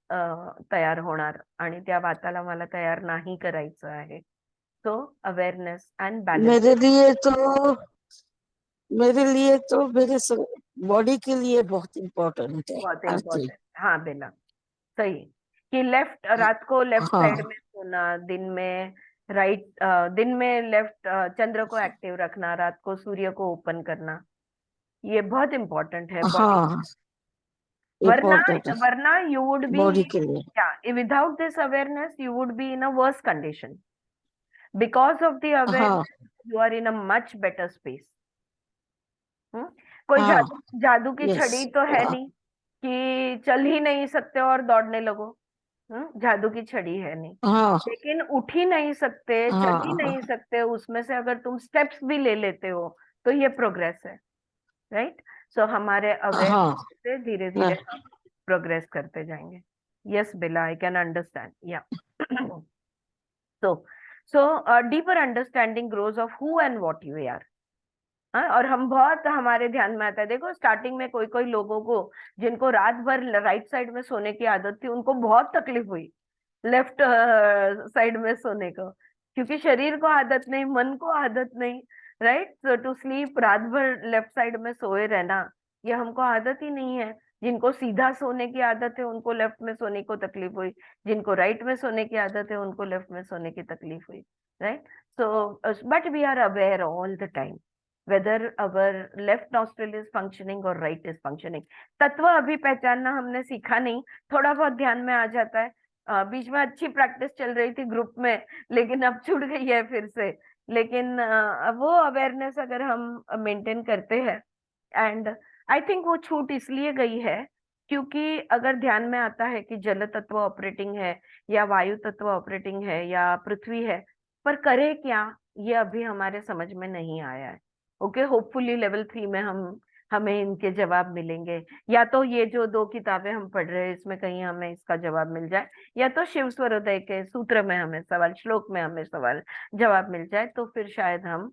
तयार होणार, आणि त्या वाताला मला तयार नाही करायचं आहे. सो अवेअरनेस अँड बॅलन्स मेरे लिए तो मेरे बॉडी के लिए बहुत इम्पोर्टेंट है बहुत आरती। इम्पोर्टेंट। हाँ बेला, सही, कि लेफ्ट, रात को लेफ्ट हाँ साइड में सोना, दिन में राइट, दिन में लेफ्ट चंद्र को एक्टिव रखना, रात को सूर्य को ओपन करना, ये बहुत इम्पोर्टेंट है बॉडी। हाँ, वरना इम्पोर्टेंट है वरना यू वुड बी, बॉडी के लिए। Without this awareness you would be in a worse condition. Because of the हाँ awareness you are in a much better space. कोई हाँ, जादू की यस, छड़ी तो है नहीं कि चल ही नहीं सकते और दौड़ने लगो. जादू की छड़ी है नहीं, हाँ लेकिन उठ ही नहीं सकते, चल ही हाँ नहीं सकते, उसमें से अगर तुम स्टेप्स भी ले लेते हो तो ये प्रोग्रेस है, राइट? सो हमारे हाँ अवेयरनेस से धीरे धीरे हम प्रोग्रेस करते जाएंगे. Yes Bela, I can understand. Yeah so deeper understanding grows of who and what you are. हाँ, और हम बहुत, हमारे ध्यान में आता है, देखो स्टार्टिंग में कोई कोई लोगों को जिनको रात भर राइट साइड में सोने की आदत थी, उनको बहुत तकलीफ हुई लेफ्ट साइड में सोने को, क्योंकि शरीर को आदत नहीं, मन को आदत नहीं, राइट? सो टू स्लीप, रात भर लेफ्ट साइड में सोए रहना, ये हमको आदत ही नहीं है. जिनको सीधा सोने की आदत है उनको लेफ्ट में सोने को तकलीफ हुई, जिनको राइट में सोने की आदत है उनको लेफ्ट में सोने की तकलीफ हुई, right? So but we are aware all the time whether our left nostril is functioning or right is functioning. तत्व अभी पहचानना हमने सीखा नहीं, थोड़ा बहुत ध्यान में आ जाता है. बीच में अच्छी प्रैक्टिस चल रही थी ग्रुप में, लेकिन अब छूट गई है फिर से. लेकिन वो अवेयरनेस अगर हम मेंटेन करते हैं, एंड आई थिंक वो छूट इसलिए गई है क्योंकि अगर ध्यान में आता है कि जल तत्व ऑपरेटिंग है या वायु तत्व ऑपरेटिंग है या पृथ्वी है, पर करे क्या, ये अभी हमारे समझ में नहीं आया है. ओके, होपफुली लेवल 3 में हमें इनके जवाब मिलेंगे, या तो ये जो 2 किताबें हम पढ़ रहे हैं इसमें कहीं हमें इसका जवाब मिल जाए, या तो शिव स्वरोदय के सूत्र में हमें सवाल, श्लोक में हमें सवाल जवाब मिल जाए, तो फिर शायद हम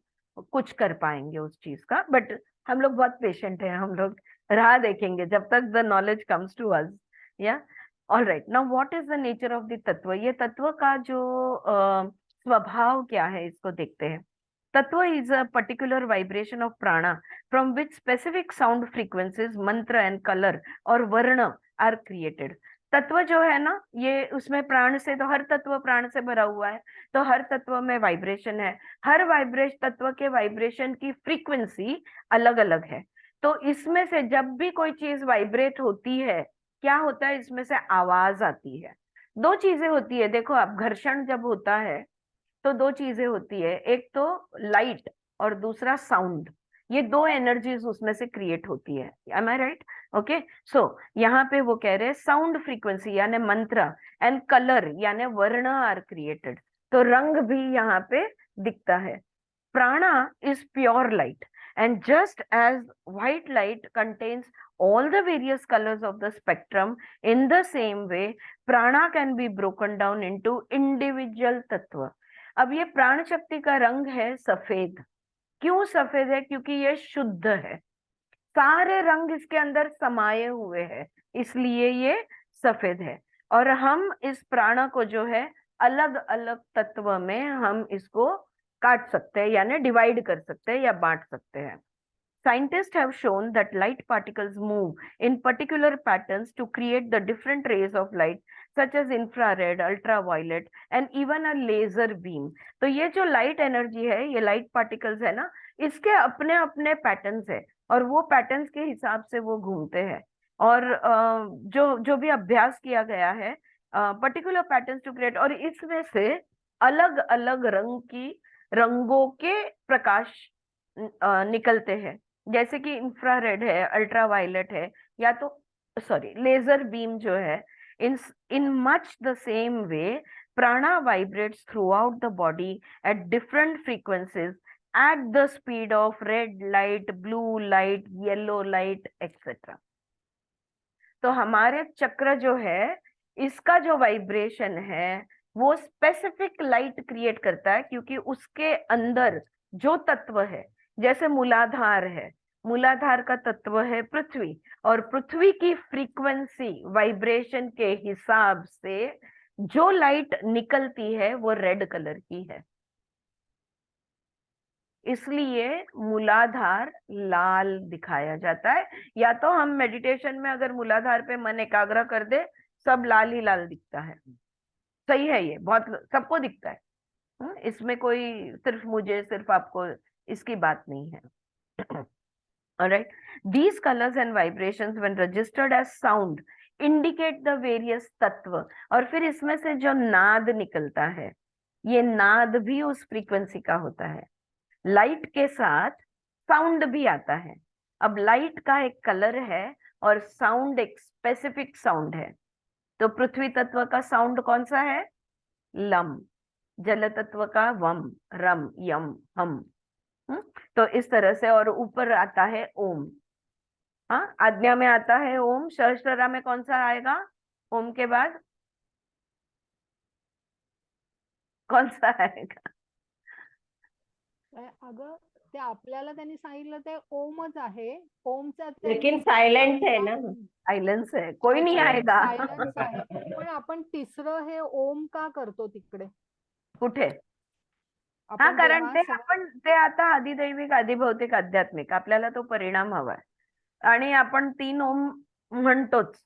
कुछ कर पाएंगे उस चीज का. बट हम लोग बहुत पेशेंट हैं, हम लोग राह देखेंगे जब तक the knowledge comes to us. या all right, now what is the nature of the tattva? ये तत्व का जो स्वभाव क्या है, इसको देखते हैं. Tattva is a particular vibration of prana from which specific sound frequencies, mantra and color और वर्ण are created. तत्व जो है ना, ये उसमें प्राण से, तो हर तत्व प्राण से भरा हुआ है, तो हर तत्व में वाइब्रेशन है. हर तत्व के वाइब्रेशन की फ्रीक्वेंसी अलग अलग है. तो इसमें से जब भी कोई चीज वाइब्रेट होती है, क्या होता है, इसमें से आवाज आती है. 2 चीजें होती है, देखो आप, घर्षण जब होता है तो 2 चीजें होती है, एक तो लाइट और दूसरा साउंड. ये 2 एनर्जीज उसमें से क्रिएट होती है. एम आई राइट? ओके, सो यहाँ पे वो कह रहे हैं साउंड फ्रीक्वेंसी यानी मंत्र एंड कलर यानी वर्ण आर क्रिएटेड. तो रंग भी यहाँ पे दिखता है. प्राणा is pure light, and just as white light contains all the various colors of the spectrum, in the same way prana can be broken down into individual tattva. अब ये प्राण शक्ति का रंग है सफेद. क्यों सफेद है? क्योंकि ये शुद्ध है, सारे रंग इसके अंदर समाये हुए हैं, इसलिए ये सफेद है. और हम इस प्राण को जो है अलग अलग तत्व में हम इसको काट सकते हैं, यानी डिवाइड कर सकते हैं या बांट सकते हैं. Scientists have shown that light particles move in particular patterns to create the different rays of light, such as infrared, ultraviolet, and even a laser beam. तो ये जो light energy है, ये light particles है ना, इसके अपने अपने patterns है, और वो patterns के हिसाब से वो घूमते हैं. और जो भी अभ्यास किया गया है, पर्टिकुलर पैटर्न्स टू क्रिएट, और इसमें से अलग अलग रंगों के प्रकाश निकलते हैं, जैसे कि इंफ्रारेड है, अल्ट्रावायलेट है, या तो लेजर बीम जो है. in much the same way, prana vibrates throughout the body at different frequencies at the speed of red light, blue light, yellow light, etc. तो हमारे चक्र जो है, इसका जो वाइब्रेशन है वो स्पेसिफिक लाइट क्रिएट करता है, क्योंकि उसके अंदर जो तत्व है, जैसे मूलाधार है, मूलाधार का तत्व है पृथ्वी, और पृथ्वी की फ्रीक्वेंसी वाइब्रेशन के हिसाब से जो लाइट निकलती है वो रेड कलर की है. इसलिए मूलाधार लाल दिखाया जाता है. या तो हम मेडिटेशन में अगर मूलाधार पे मन एकाग्र कर दे, सब लाल ही लाल दिखता है. सही है, ये बहुत सबको दिखता है. इसमें कोई सिर्फ आपको इसकी बात नहीं है. Alright, these colors and vibrations when registered as sound indicate the various तत्व. और फिर इसमें से जो नाद निकलता है, ये नाद भी उस फ्रीक्वेंसी का होता है. लाइट के साथ साउंड भी आता है. अब लाइट का एक कलर है और साउंड एक स्पेसिफिक साउंड है. तो पृथ्वी तत्व का साउंड कौन सा है? लम. जल तत्व का वम, रम, यम, हम. तो इस तरह से. और ऊपर आता है ओम. हाँ, आज्ञा में आता है ओम. सहस्त्ररा में कौन सा आएगा ओम के बाद? कौन सा आएगा? अगं ते आपल्याला त्यांनी सांगितलं ते ओमच आहे. ओमचा लेकिन सायलेंट है ना, सायलेंस है, कोई नहीं आएगा. सायलेन्स आहे. पण आपण तिसरं हे ओम का करतो तिकडे कुठे? हा, आपण कारण जेव्हा ते आता अधिदैविक, अधिभौतिक, आध्यात्मिक, आपल्याला तो परिणाम हवाय. आणि आपण 3 ओम म्हणतोच,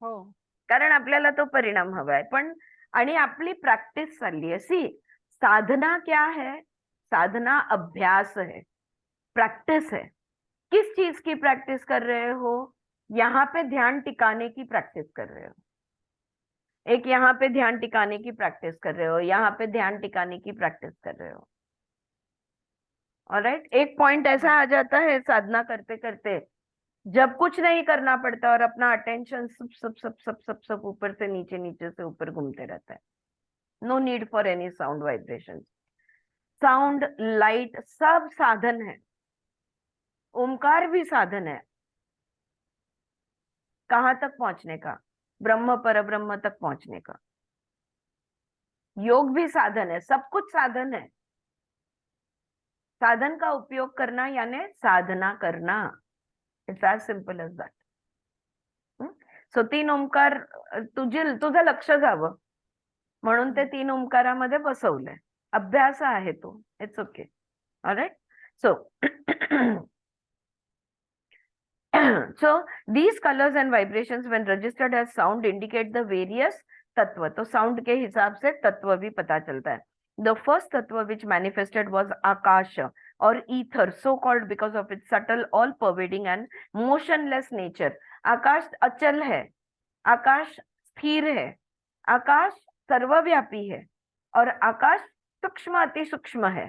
हो कारण आपल्याला तो परिणाम हवाय. पण आणि आपली प्रॅक्टिस चालली आहे. सी, साधना क्या है? साधना अभ्यास है, प्रैक्टिस है. किस चीज की प्रैक्टिस कर रहे हो? यहाँ पे ध्यान टिकाने की प्रैक्टिस कर रहे हो. एक यहाँ पे ध्यान टिकाने की प्रैक्टिस कर रहे हो, यहाँ पे ध्यान टिकाने की प्रैक्टिस कर रहे हो. ऑलराइट, एक पॉइंट ऐसा आ जाता है साधना करते करते, जब कुछ नहीं करना पड़ता और अपना अटेंशन सब सब सब सब सब सब ऊपर से नीचे, नीचे से ऊपर घूमते रहता है. No need for any sound vibration. Sound, light सब साधन है. ओमकार भी साधन है. कहाँ तक पहुंचने का? ब्रह्म परब्रह्म तक पहुंचने का. योग भी साधन है. सब कुछ साधन है. साधन का उपयोग करना यानी साधना करना. It's as simple as that. So 3 ओंकार तुझं लक्ष जावं म्हणून ते 3 ओंकारामध्ये बसवलंय. अभ्यास आहे तो. It's okay. Alright. So these colors and vibrations when registered as sound indicate the various तत्व. तो साउंड के हिसाब से तत्व भी पता चलता है. The first तत्व which manifested was Akash or ether, so called because of its subtle, all pervading and motionless nature. आकाश अचल है, आकाश स्थिर है, आकाश सर्वव्यापी है, और आकाश सूक्ष्म अति सूक्ष्म है.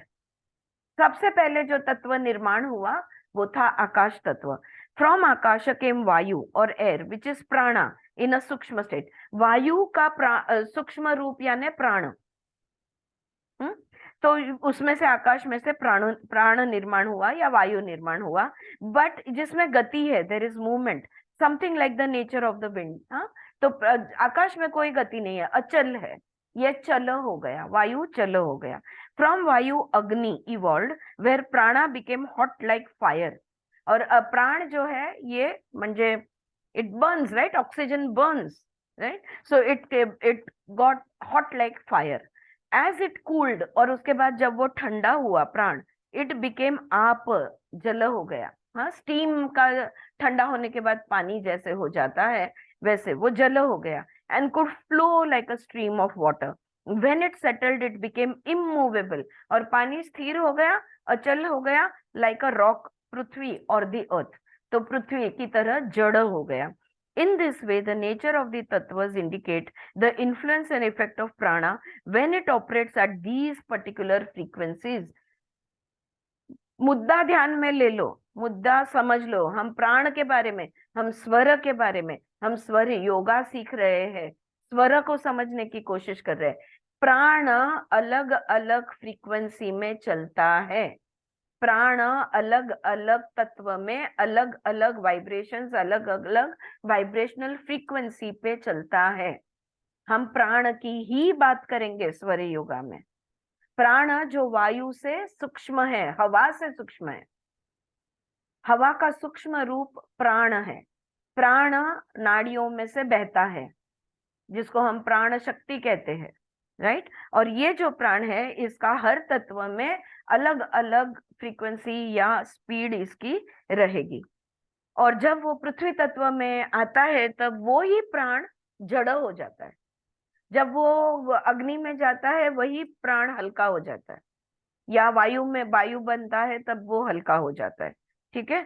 सबसे पहले जो तत्व निर्माण हुआ वो था आकाश तत्व. From आकाश came वायु और एयर which is प्राणा in a सूक्ष्म state. वायु का सूक्ष्म रूप यानी प्राण. तो उसमें से आकाश में से प्राण निर्माण हुआ या वायु निर्माण हुआ. बट जिसमें गति है, there is movement, something like the nature of the wind. तो आकाश में कोई गति नहीं है, अचल है. ये चल हो गया, वायु चल हो गया. फ्रॉम वायु अग्नि evolved where prana became hot like fire. और प्राण जो है ये म्हणजे it burns, right? Oxygen burns, right? So it got hot like fire. As it cooled, और उसके बाद जब वो ठंडा हुआ प्राण, इट बिकेम आप, जल हो गया। हाँ, स्टीम का ठंडा होने के बाद पानी जैसे हो जाता है वैसे वो जल हो गया, and could flow like a stream of water. When it settled it became immovable, और पानी स्थिर हो गया, अचल हो गया, लाइक अ रॉक, पृथ्वी और द अर्थ, तो पृथ्वी की तरह जड़ हो गया। In this way, the nature of the tattvas indicate the influence and effect of prana when it operates at these particular frequencies. मुद्दा ध्यान में ले लो, मुद्दा समझ लो। हम प्राण के बारे में, हम स्वर के बारे में, हम स्वर योगा सीख रहे हैं, स्वर को समझने की कोशिश कर रहे हैं। प्राण अलग अलग फ्रीक्वेंसी में चलता है, प्राण अलग अलग तत्व में अलग अलग वाइब्रेशंस, अलग अलग वाइब्रेशनल फ्रीक्वेंसी पे चलता है। हम प्राण की ही बात करेंगे स्वर योगा में। प्राण जो वायु से सूक्ष्म है, हवा से सूक्ष्म है, हवा का सूक्ष्म रूप प्राण है। प्राण नाड़ियों में से बहता है, जिसको हम प्राण शक्ति कहते हैं, राइट। और ये जो प्राण है, इसका हर तत्व में अलग अलग फ्रीक्वेंसी या स्पीड इसकी रहेगी। और जब वो पृथ्वी तत्व में आता है तब वो ही प्राण जड़ हो जाता है। जब वो अग्नि में जाता है वही प्राण हल्का हो जाता है, या वायु में वायु बनता है तब वो हल्का हो जाता है। ठीक है।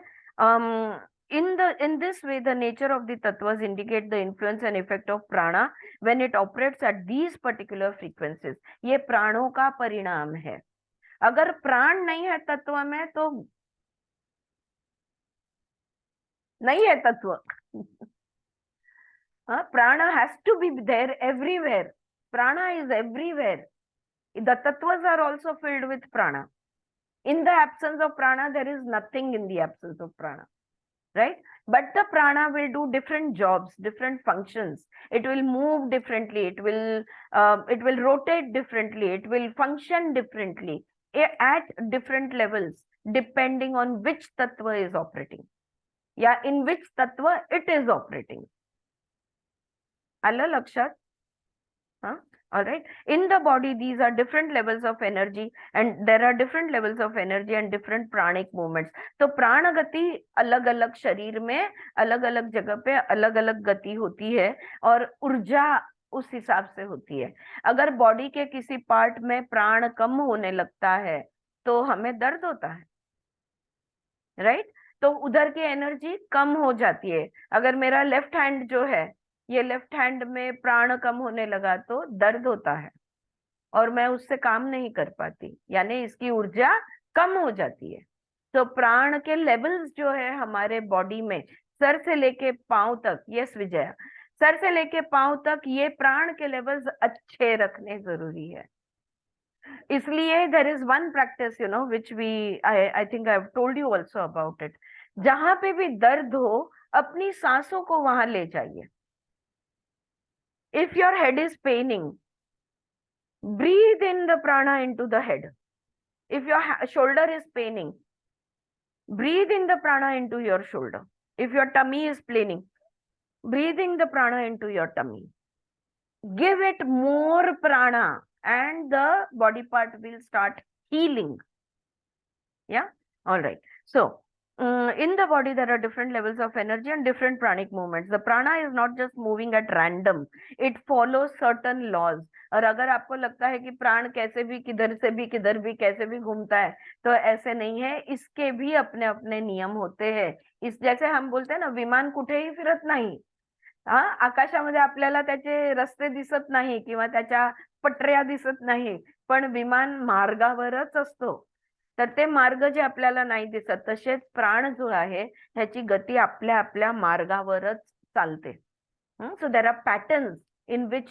In this way, the nature of the tattvas indicate the influence and effect of prana when it operates at these particular frequencies. ये प्राणों का परिणाम है। अगर प्राण नहीं है तत्व में तो नहीं है तत्व। prana has to be there everywhere. Prana is everywhere. The tattvas are also filled with prana. In the absence of prana, there is nothing in the absence of prana, right? But the prana will do different jobs, different functions. It will move differently. It will rotate differently. It will function differently at different levels, depending on which tattva is operating. Yeah, in which tattva it is operating. आलं लक्षात? All right. In the body, these are different levels of energy, and there are different levels of energy and different pranic movements. तो प्राण गति अलग अलग शरीर में अलग अलग जगह पे अलग अलग गति होती है, और ऊर्जा उस हिसाब से होती है। अगर बॉडी के किसी पार्ट में प्राण कम होने लगता है तो हमें दर्द होता है, राइट। तो उधर की एनर्जी कम हो जाती है। अगर मेरा लेफ्ट हैंड जो है, ये लेफ्ट हैंड में प्राण कम होने लगा तो दर्द होता है और मैं उससे काम नहीं कर पाती, यानी इसकी ऊर्जा कम हो जाती है। तो प्राण के लेवल्स जो है हमारे बॉडी में, सर से लेके पांव तक, यस विजया, सर से लेके पांव तक ये प्राण के लेवल्स अच्छे रखने जरूरी है। इसलिए there is one practice, which I think I have told you also about it. जहां पे भी दर्द हो, अपनी सांसों को वहां ले जाइए। If your head is paining, breathe in the prana into the head. If your shoulder is paining, breathe in the prana into your shoulder. If your tummy is paining, breathe in the prana into your tummy. Give it more prana and the body part will start healing. Yeah? All right. So, in the body there are different levels of energy and different pranic movements. The prana is not just moving at random, it follows certain laws. और अगर आपको लगता है कि प्राण कैसे भी किधर से भी किधर भी कैसे भी घूमता है, तो ऐसे नहीं है, इसके भी अपने अपने नियम होते हैं। इस जैसे हम बोलते हैं ना, विमान कुठेही फिरत नाही। आकाशामध्ये आपल्याला त्याचे रस्ते दिसत नाही किंवा त्याच्या पटऱ्या दिसत नाही, पण विमान मार्गावरच असतो। तर ते मार्ग जे आपल्याला नाही दिसत, तसेच प्राण जो आहे ह्याची गती आपल्या आपल्या मार्गावरच चालते। So there are patterns in which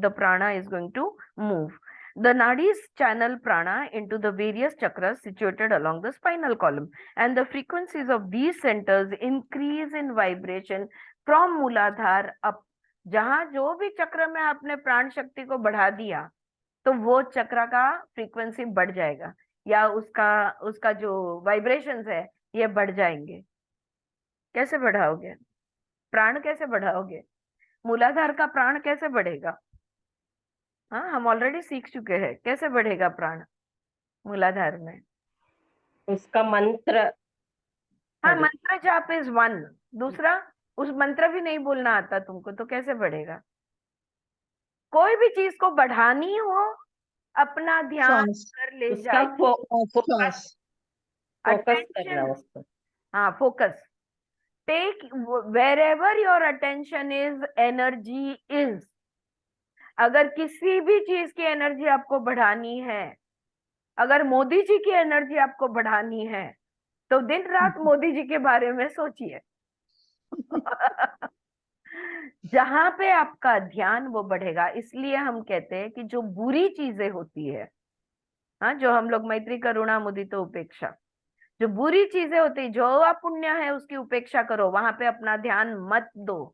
the prana is going to move. The nadis channel prana into the various chakras situated along the spinal column, and the frequencies of these centers increase in vibration from Mooladhar up. जहां जो भी चक्र में आपने प्राण शक्ति को बढ़ा दिया, तो वो चक्र का फ्रीक्वेंसी बढ़ जाएगा, या उसका जो वाइब्रेशंस है ये बढ़ जाएंगे। कैसे बढ़ाओगे प्राण? कैसे बढ़ाओगे? मूलाधार का प्राण कैसे बढ़ेगा? हम ऑलरेडी सीख चुके हैं कैसे बढ़ेगा प्राण मूलाधार में। उसका मंत्र हाँ, पढ़े। मंत्र जाप इज वन। दूसरा, उस मंत्र भी नहीं बोलना आता तुमको तो कैसे बढ़ेगा? कोई भी चीज को बढ़ानी हो, अपना ध्यान श्वास कर ले उसका जाए। फोकस श्वास फोकस करना अटेंशन, उसको। हाँ, focus. Take wherever your attention is, energy is. अगर किसी भी चीज की एनर्जी आपको बढ़ानी है, अगर मोदी जी की एनर्जी आपको बढ़ानी है, तो दिन रात मोदी जी के बारे में सोचिए। जहां पे आपका ध्यान वो बढ़ेगा। इसलिए हम कहते हैं कि जो बुरी चीजें होती है, हाँ, जो हम लोग मैत्री करुणा मुदित उपेक्षा, जो बुरी चीजें होती, जो अपुण्य है उसकी उपेक्षा करो, वहां पे अपना ध्यान मत दो,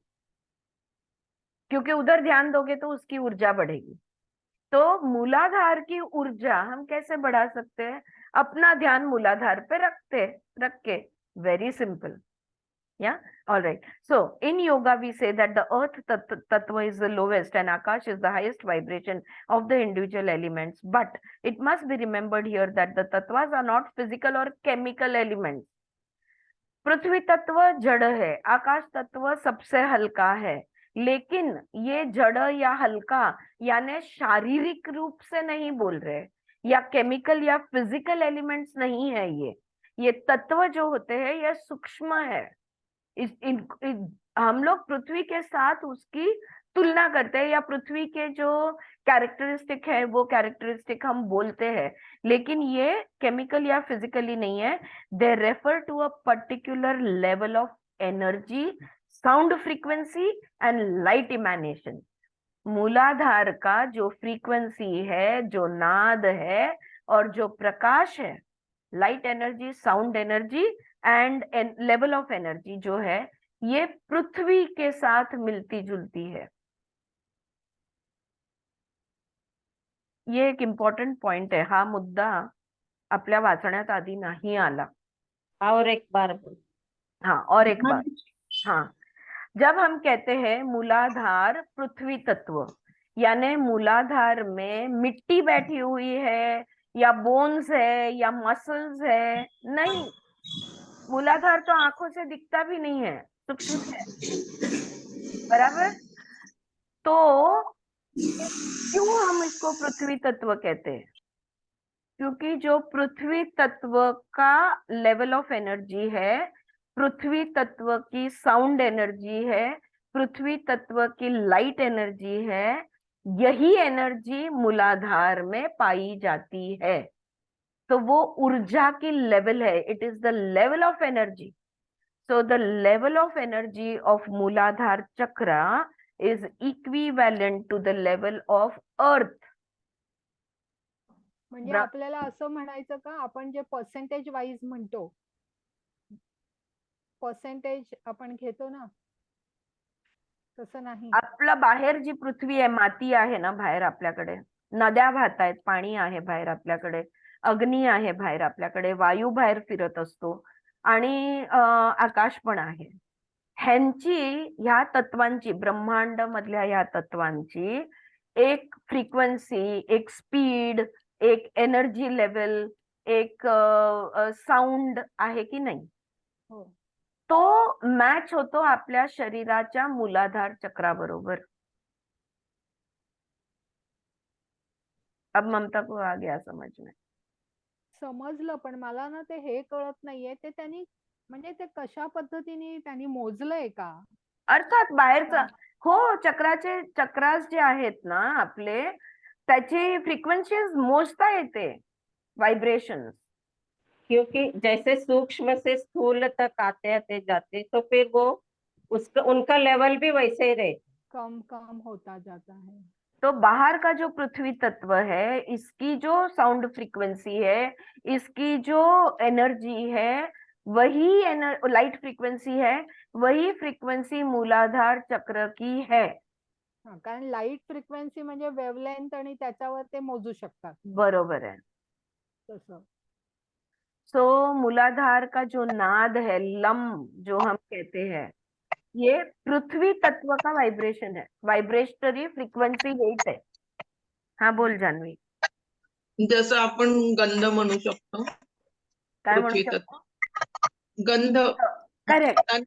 क्योंकि उधर ध्यान दोगे तो उसकी ऊर्जा बढ़ेगी। तो मूलाधार की ऊर्जा हम कैसे बढ़ा सकते हैं? अपना ध्यान मूलाधार पे रख के। Very simple. Yeah, all right. So in yoga, we say that the earth tattva is the lowest and Akash is the highest vibration of the individual elements. But it must be remembered here that the tattvas are not physical or chemical elements. पृथ्वी तत्व जड़ है, आकाश तत्व सबसे हल्का है, लेकिन ये जड़ या हल्का यानी शारीरिक रूप से नहीं बोल रहे, या केमिकल या फिजिकल एलिमेंट्स नहीं है। ये तत्व जो होते हैं ये सूक्ष्म है। हम लोग पृथ्वी के साथ उसकी तुलना करते हैं, या पृथ्वी के जो कैरेक्टरिस्टिक है वो कैरेक्टरिस्टिक हम बोलते हैं, लेकिन ये केमिकल या फिजिकली नहीं है। They refer to a particular level of energy, sound frequency and light emanation. Muladhara का जो फ्रीक्वेंसी है, जो नाद है और जो प्रकाश है, light energy, sound energy and level of energy जो है, ये पृथ्वी के साथ मिलती जुलती है। ये एक इम्पॉर्टंट पॉइंट है। हा मुद्दा आपल्या वाचण्यात आधी नाही आला। और एक बार बोल। हाँ, और एक बार। हाँ, जब हम कहते हैं मूलाधार पृथ्वी तत्व, यानी मूलाधार में मिट्टी बैठी हुई है या बोन्स है या मसल्स है, नहीं। मूलाधार तो आंखों से दिखता भी नहीं है, सूक्ष्म है, बराबर। तो क्यों हम इसको पृथ्वी तत्व कहते हैं? क्योंकि जो पृथ्वी तत्व का लेवल ऑफ एनर्जी है, पृथ्वी तत्व की साउंड एनर्जी है, पृथ्वी तत्व की लाइट एनर्जी है, यही एनर्जी मूलाधार में पाई जाती है। तो वो ऊर्जा की लेवल है, it is the level of energy. So the level of energy of Mooladhar Chakra is equivalent to the level of earth. म्हणजे आपल्याला असं म्हणायचं का, आपण जे पर्सेंटेज वाईज म्हणतो, पर्सेंटेज आपण घेतो ना, तसं नाही. आपलं बाहेर जी पृथ्वी आहे, माती आहे ना बाहेर आपल्याकडे, नद्या वाहत आहेत, पाणी आहे बाहेर आपल्याकडे, अग्नी आहे बाहेर आपल्याकडे, वायू बाहेर फिरत असतो आणि आकाश पण आहे। ह्यांची, ह्या तत्वांची, ब्रह्मांड मधल्या ह्या तत्वांची एक फ्रीक्वेन्सी, एक स्पीड, एक एनर्जी लेवल, एक साऊंड आहे की नाही? हो. तो मॅच होतो आपल्या शरीराच्या मूलाधार चक्राबरोबर। अब ममता को आ गया समझ में? समजलं, पण मला ना ते हे कळत नाहीये, ते त्यांनी म्हणजे ते कशा पद्धतीने त्यांनी मोजलंय का? अर्थात बाहेरचा, हो, चक्रास जे आहेत ना आपले, त्याची फ्रीक्वेन्सीज मोजता येते, वाइब्रेशंस। क्योंकि जैसे सूक्ष्म से स्थूल तक आते जाते, तो फिर वो उसका उनका लेवल भी वैसे ही रहे, कम कम होता जाता है। तो बाहर का जो पृथ्वी तत्व है, इसकी जो साउंड फ्रीक्वेंसी है, इसकी जो एनर्जी है, वही लाइट फ्रीक्वेंसी है, वही फ्रीक्वेंसी मूलाधार चक्र की है। कारण लाईट फ्रिक्वेन्सी म्हणजे वेवलेंथ आणि त्याच्यावर ते मोजू शकतात। बरोबर है। तसं सो मूलाधार का जो नाद है, लम जो हम कहते हैं, ये पृथ्वी तत्व का वाइब्रेशन है, वाइब्रेशनरी फ्रीक्वेंसी वेट है। हाँ बोल जानवी। जसं आपण गंध म्हणू शकतो, काय म्हणू पृथ्वी शकतो? तत्व गंध करेक्ट तन-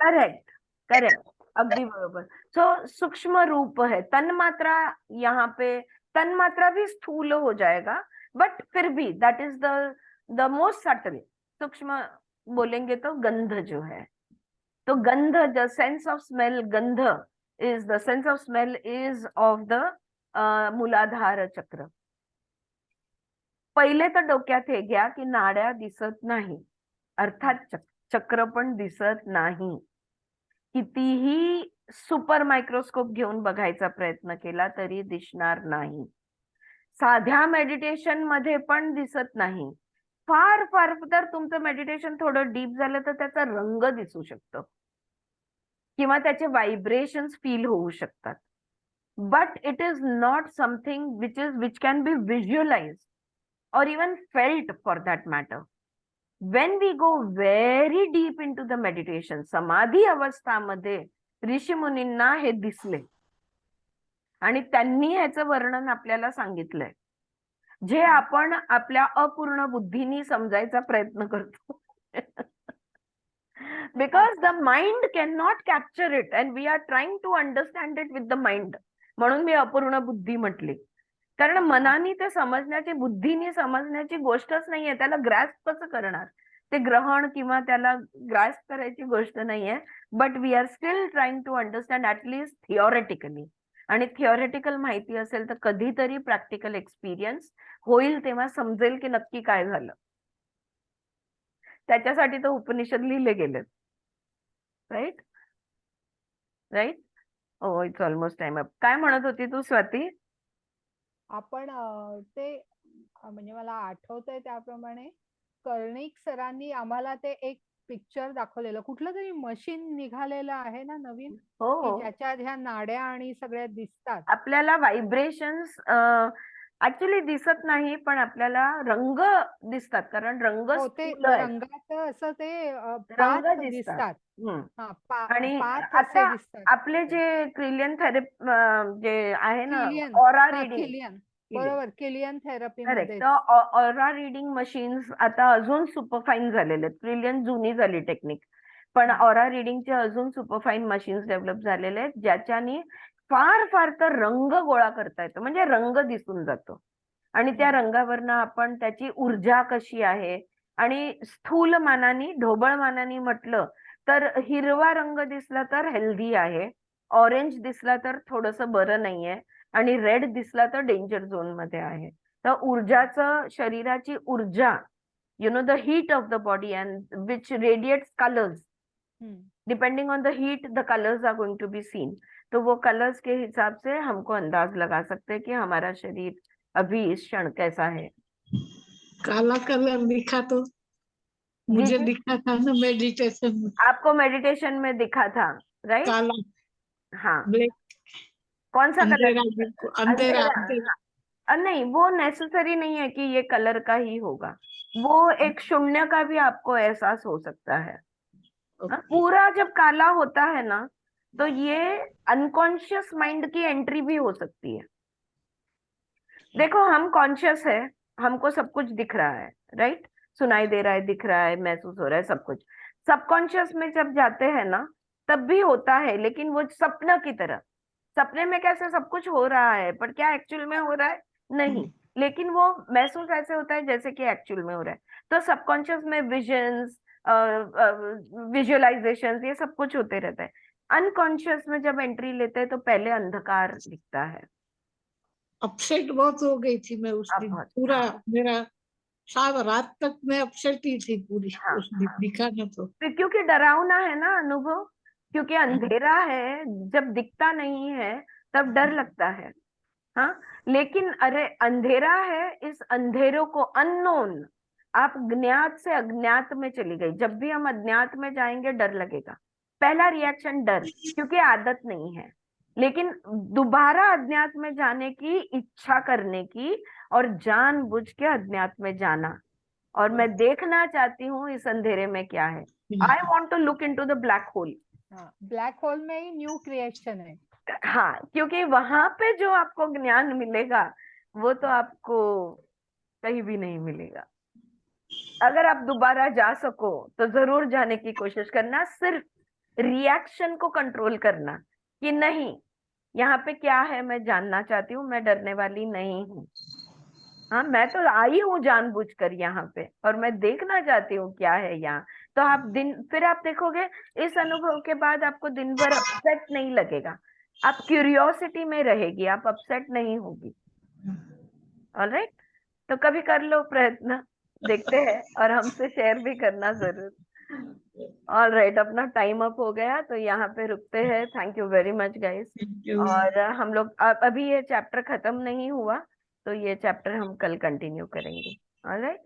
करेक्ट करेक्ट, अगदी बरोबर. सो सूक्ष्म रूप है, तन्मात्रा, यहाँ पे तन्मात्रा भी स्थूल हो जाएगा, बट फिर भी that is the most subtle. सूक्ष्म बोलेंगे तो गंध जो है, तो गंध, द सेंस ऑफ स्मेल, गंध is the sense of smell is of the मूलाधार चक्र. पहिले तर डोक्यात हे घ्या की नाड्या दिसत नाही, अर्थात चक्र पण दिसत नाही. कितीही सुपर मायक्रोस्कोप घेऊन बघायचा प्रयत्न केला तरी दिसणार नाही. साध्या मेडिटेशन मध्ये पण दिसत नाही. फार फार तर तुमचं मेडिटेशन थोडं डीप झालं तर त्याचा रंग दिसू शकतो किंवा त्याचे व्हायब्रेशन्स फील होऊ शकतात. But it is not something which can be visualised or even felt for that matter. When we go very deep into the meditation, समाधी अवस्थामध्ये ऋषी मुनींना हे दिसले आणि त्यांनी ह्याचं वर्णन आपल्याला सांगितलंय, जे आपण आपल्या अपूर्ण बुद्धीनी समजायचा प्रयत्न करतो. Because the mind cannot capture it and we are trying to understand it with the mind. म्हणून मी अपूर्ण बुद्धी म्हटली, कारण मनाने ते समजण्याची, बुद्धीने समजण्याची गोष्टच नाहीये. त्याला ग्रॅस्प कसं करणार? ते ग्रहण किंवा त्याला ग्रॅस्प करायची गोष्ट नाहीये. But we are still trying to understand at least theoretically. आणि थिओरेटिकल माहिती असेल तर कधीतरी प्रॅक्टिकल एक्सपिरियन्स होईल, तेव्हा समजेल की नक्की काय झालं. त्याच्यासाठी तर उपनिषद लिहिले गेलेत. Right right. Oh, it's almost time up. काय म्हणत होती तू स्वाती? आपण ते म्हणजे मला आठवतंय त्याप्रमाणे कर्णिक सरांनी आम्हाला ते एक पिक्चर दाखवलेलं, कुठलं तरी मशीन निघालेलं आहे ना नवीन, हो, ज्याच्यात ह्या नाड्या आणि सगळ्या दिसतात. आपल्याला व्हायब्रेशन्स ऍक्च्युली दिसत नाही, पण आपल्याला रंग दिसतात, कारण रंग हो, ते स्थूल आहेत. रंगाचं असं ते रंग पाथ दिसतात. दिसतात. हम्म. हा, आणि पाथ आता असे दिसतात. आपले जे क्रिलियन थेरपी जे आहे ना, किलियन, ऑरा हा, रिडिंग, किलियन, बरोबर, किलियन थेरपी करेक्ट. मध्ये तर ऑरा रिडिंग मशीन्स आता अजून सुपरफाईन झालेले आहेत. क्रिलियन जुनी झाली टेक्निक, पण ऑरा रिडिंगचे अजून सुपरफाईन मशीन्स डेव्हलप झालेले आहेत, ज्याच्यानी फार फार तर रंग गोळा करता येतो, म्हणजे रंग दिसून जातो. आणि त्या रंगावरनं आपण त्याची ऊर्जा कशी आहे, आणि स्थूल मानाने, ढोबळ मानाने म्हटलं तर हिरवा रंग दिसला तर हेल्दी आहे, ऑरेंज दिसला तर थोडस बरं नाहीये, आणि रेड दिसला तर डेंजर झोन मध्ये आहे. तर ऊर्जाचं, शरीराची ऊर्जा, you know the heat of the body and which radiates colours, depending on the heat the colours are going to be seen. तो वो कलर्स के हिसाब से हमको अंदाज लगा सकते हैं कि हमारा शरीर अभी इस क्षण कैसा है. काला कलर दिखा तो मुझे जी, दिखा था ना मेडिटेशन में, आपको मेडिटेशन में दिखा था, राइट? काला हाँ, ब्लैक, कौन सा कलर? अंधेरा बिल्कुल, अंधेरा अंधेरा। नहीं, वो नेसेसरी नहीं है कि ये कलर का ही होगा, वो एक शून्य का भी आपको एहसास हो सकता है. हाँ, पूरा जब काला होता है ना, तो ये अनकॉन्शियस माइंड की एंट्री भी हो सकती है. देखो, हम कॉन्शियस है, हमको सब कुछ दिख रहा है, राइट? सुनाई दे रहा है, दिख रहा है, महसूस हो रहा है, सब कुछ. सबकॉन्शियस में जब जाते हैं ना, तब भी होता है, लेकिन वो सपना की तरह. सपने में कैसे सब कुछ हो रहा है, पर क्या एक्चुअल में हो रहा है? नहीं, लेकिन वो महसूस ऐसे होता है जैसे कि एक्चुअल में हो रहा है. तो सबकॉन्शियस में विजन्स, विजुअलाइजेशन, ये सब कुछ होते रहता है. अनकॉन्शियस में जब एंट्री लेते हैं तो पहले अंधकार दिखता है. अपसेट बहुत हो गई थी मैं उस दिन, पूरा मेरा सारा रात तक मैं अपसेट ही थी पूरी. उस दिन दिखा ना तो क्योंकि डरावना है ना अनुभव, क्योंकि अंधेरा है, जब दिखता नहीं है तब डर लगता है. हाँ, लेकिन अरे अंधेरा है, इस अंधेरों को, अननोन, आप ज्ञात से अज्ञात में चली गई. जब भी हम अज्ञात में जाएंगे डर लगेगा, पहला रिएक्शन डर, क्योंकि आदत नहीं है. लेकिन दोबारा अज्ञात में जाने की इच्छा करने की, और जानबूझ के अज्ञात में जाना, और मैं देखना चाहती हूँ इस अंधेरे में क्या है. I want to look into the black hole. Black hole में ही न्यू क्रिएशन है. हाँ, क्योंकि वहां पे जो आपको ज्ञान मिलेगा वो तो आपको कहीं भी नहीं मिलेगा. अगर आप दोबारा जा सको तो जरूर जाने की कोशिश करना, सिर्फ रिएक्शन को कंट्रोल करना कि नहीं यहाँ पे क्या है, मैं जानना चाहती हूँ, मैं डरने वाली नहीं हूँ। हाँ, मैं तो आई हूँ जानबूझकर यहाँ पे और मैं देखना चाहती हूँ क्या है यहाँ। तो आप फिर आप देखोगे इस अनुभव के बाद आपको दिन भर अपसेट नहीं लगेगा, आप क्यूरियोसिटी में रहेगी, आप अपसेट नहीं होगी। ऑलराइट, तो कभी कर लो प्रयत्न, देखते हैं, और हमसे शेयर भी करना जरूर। ऑलराइट, अपना टाइम अप हो गया तो यहाँ पे रुकते हैं। Thank you very much guys. और हम लोग अभी ये चैप्टर खत्म नहीं हुआ, तो ये चैप्टर हम कल कंटिन्यू करेंगे। ऑलराइट।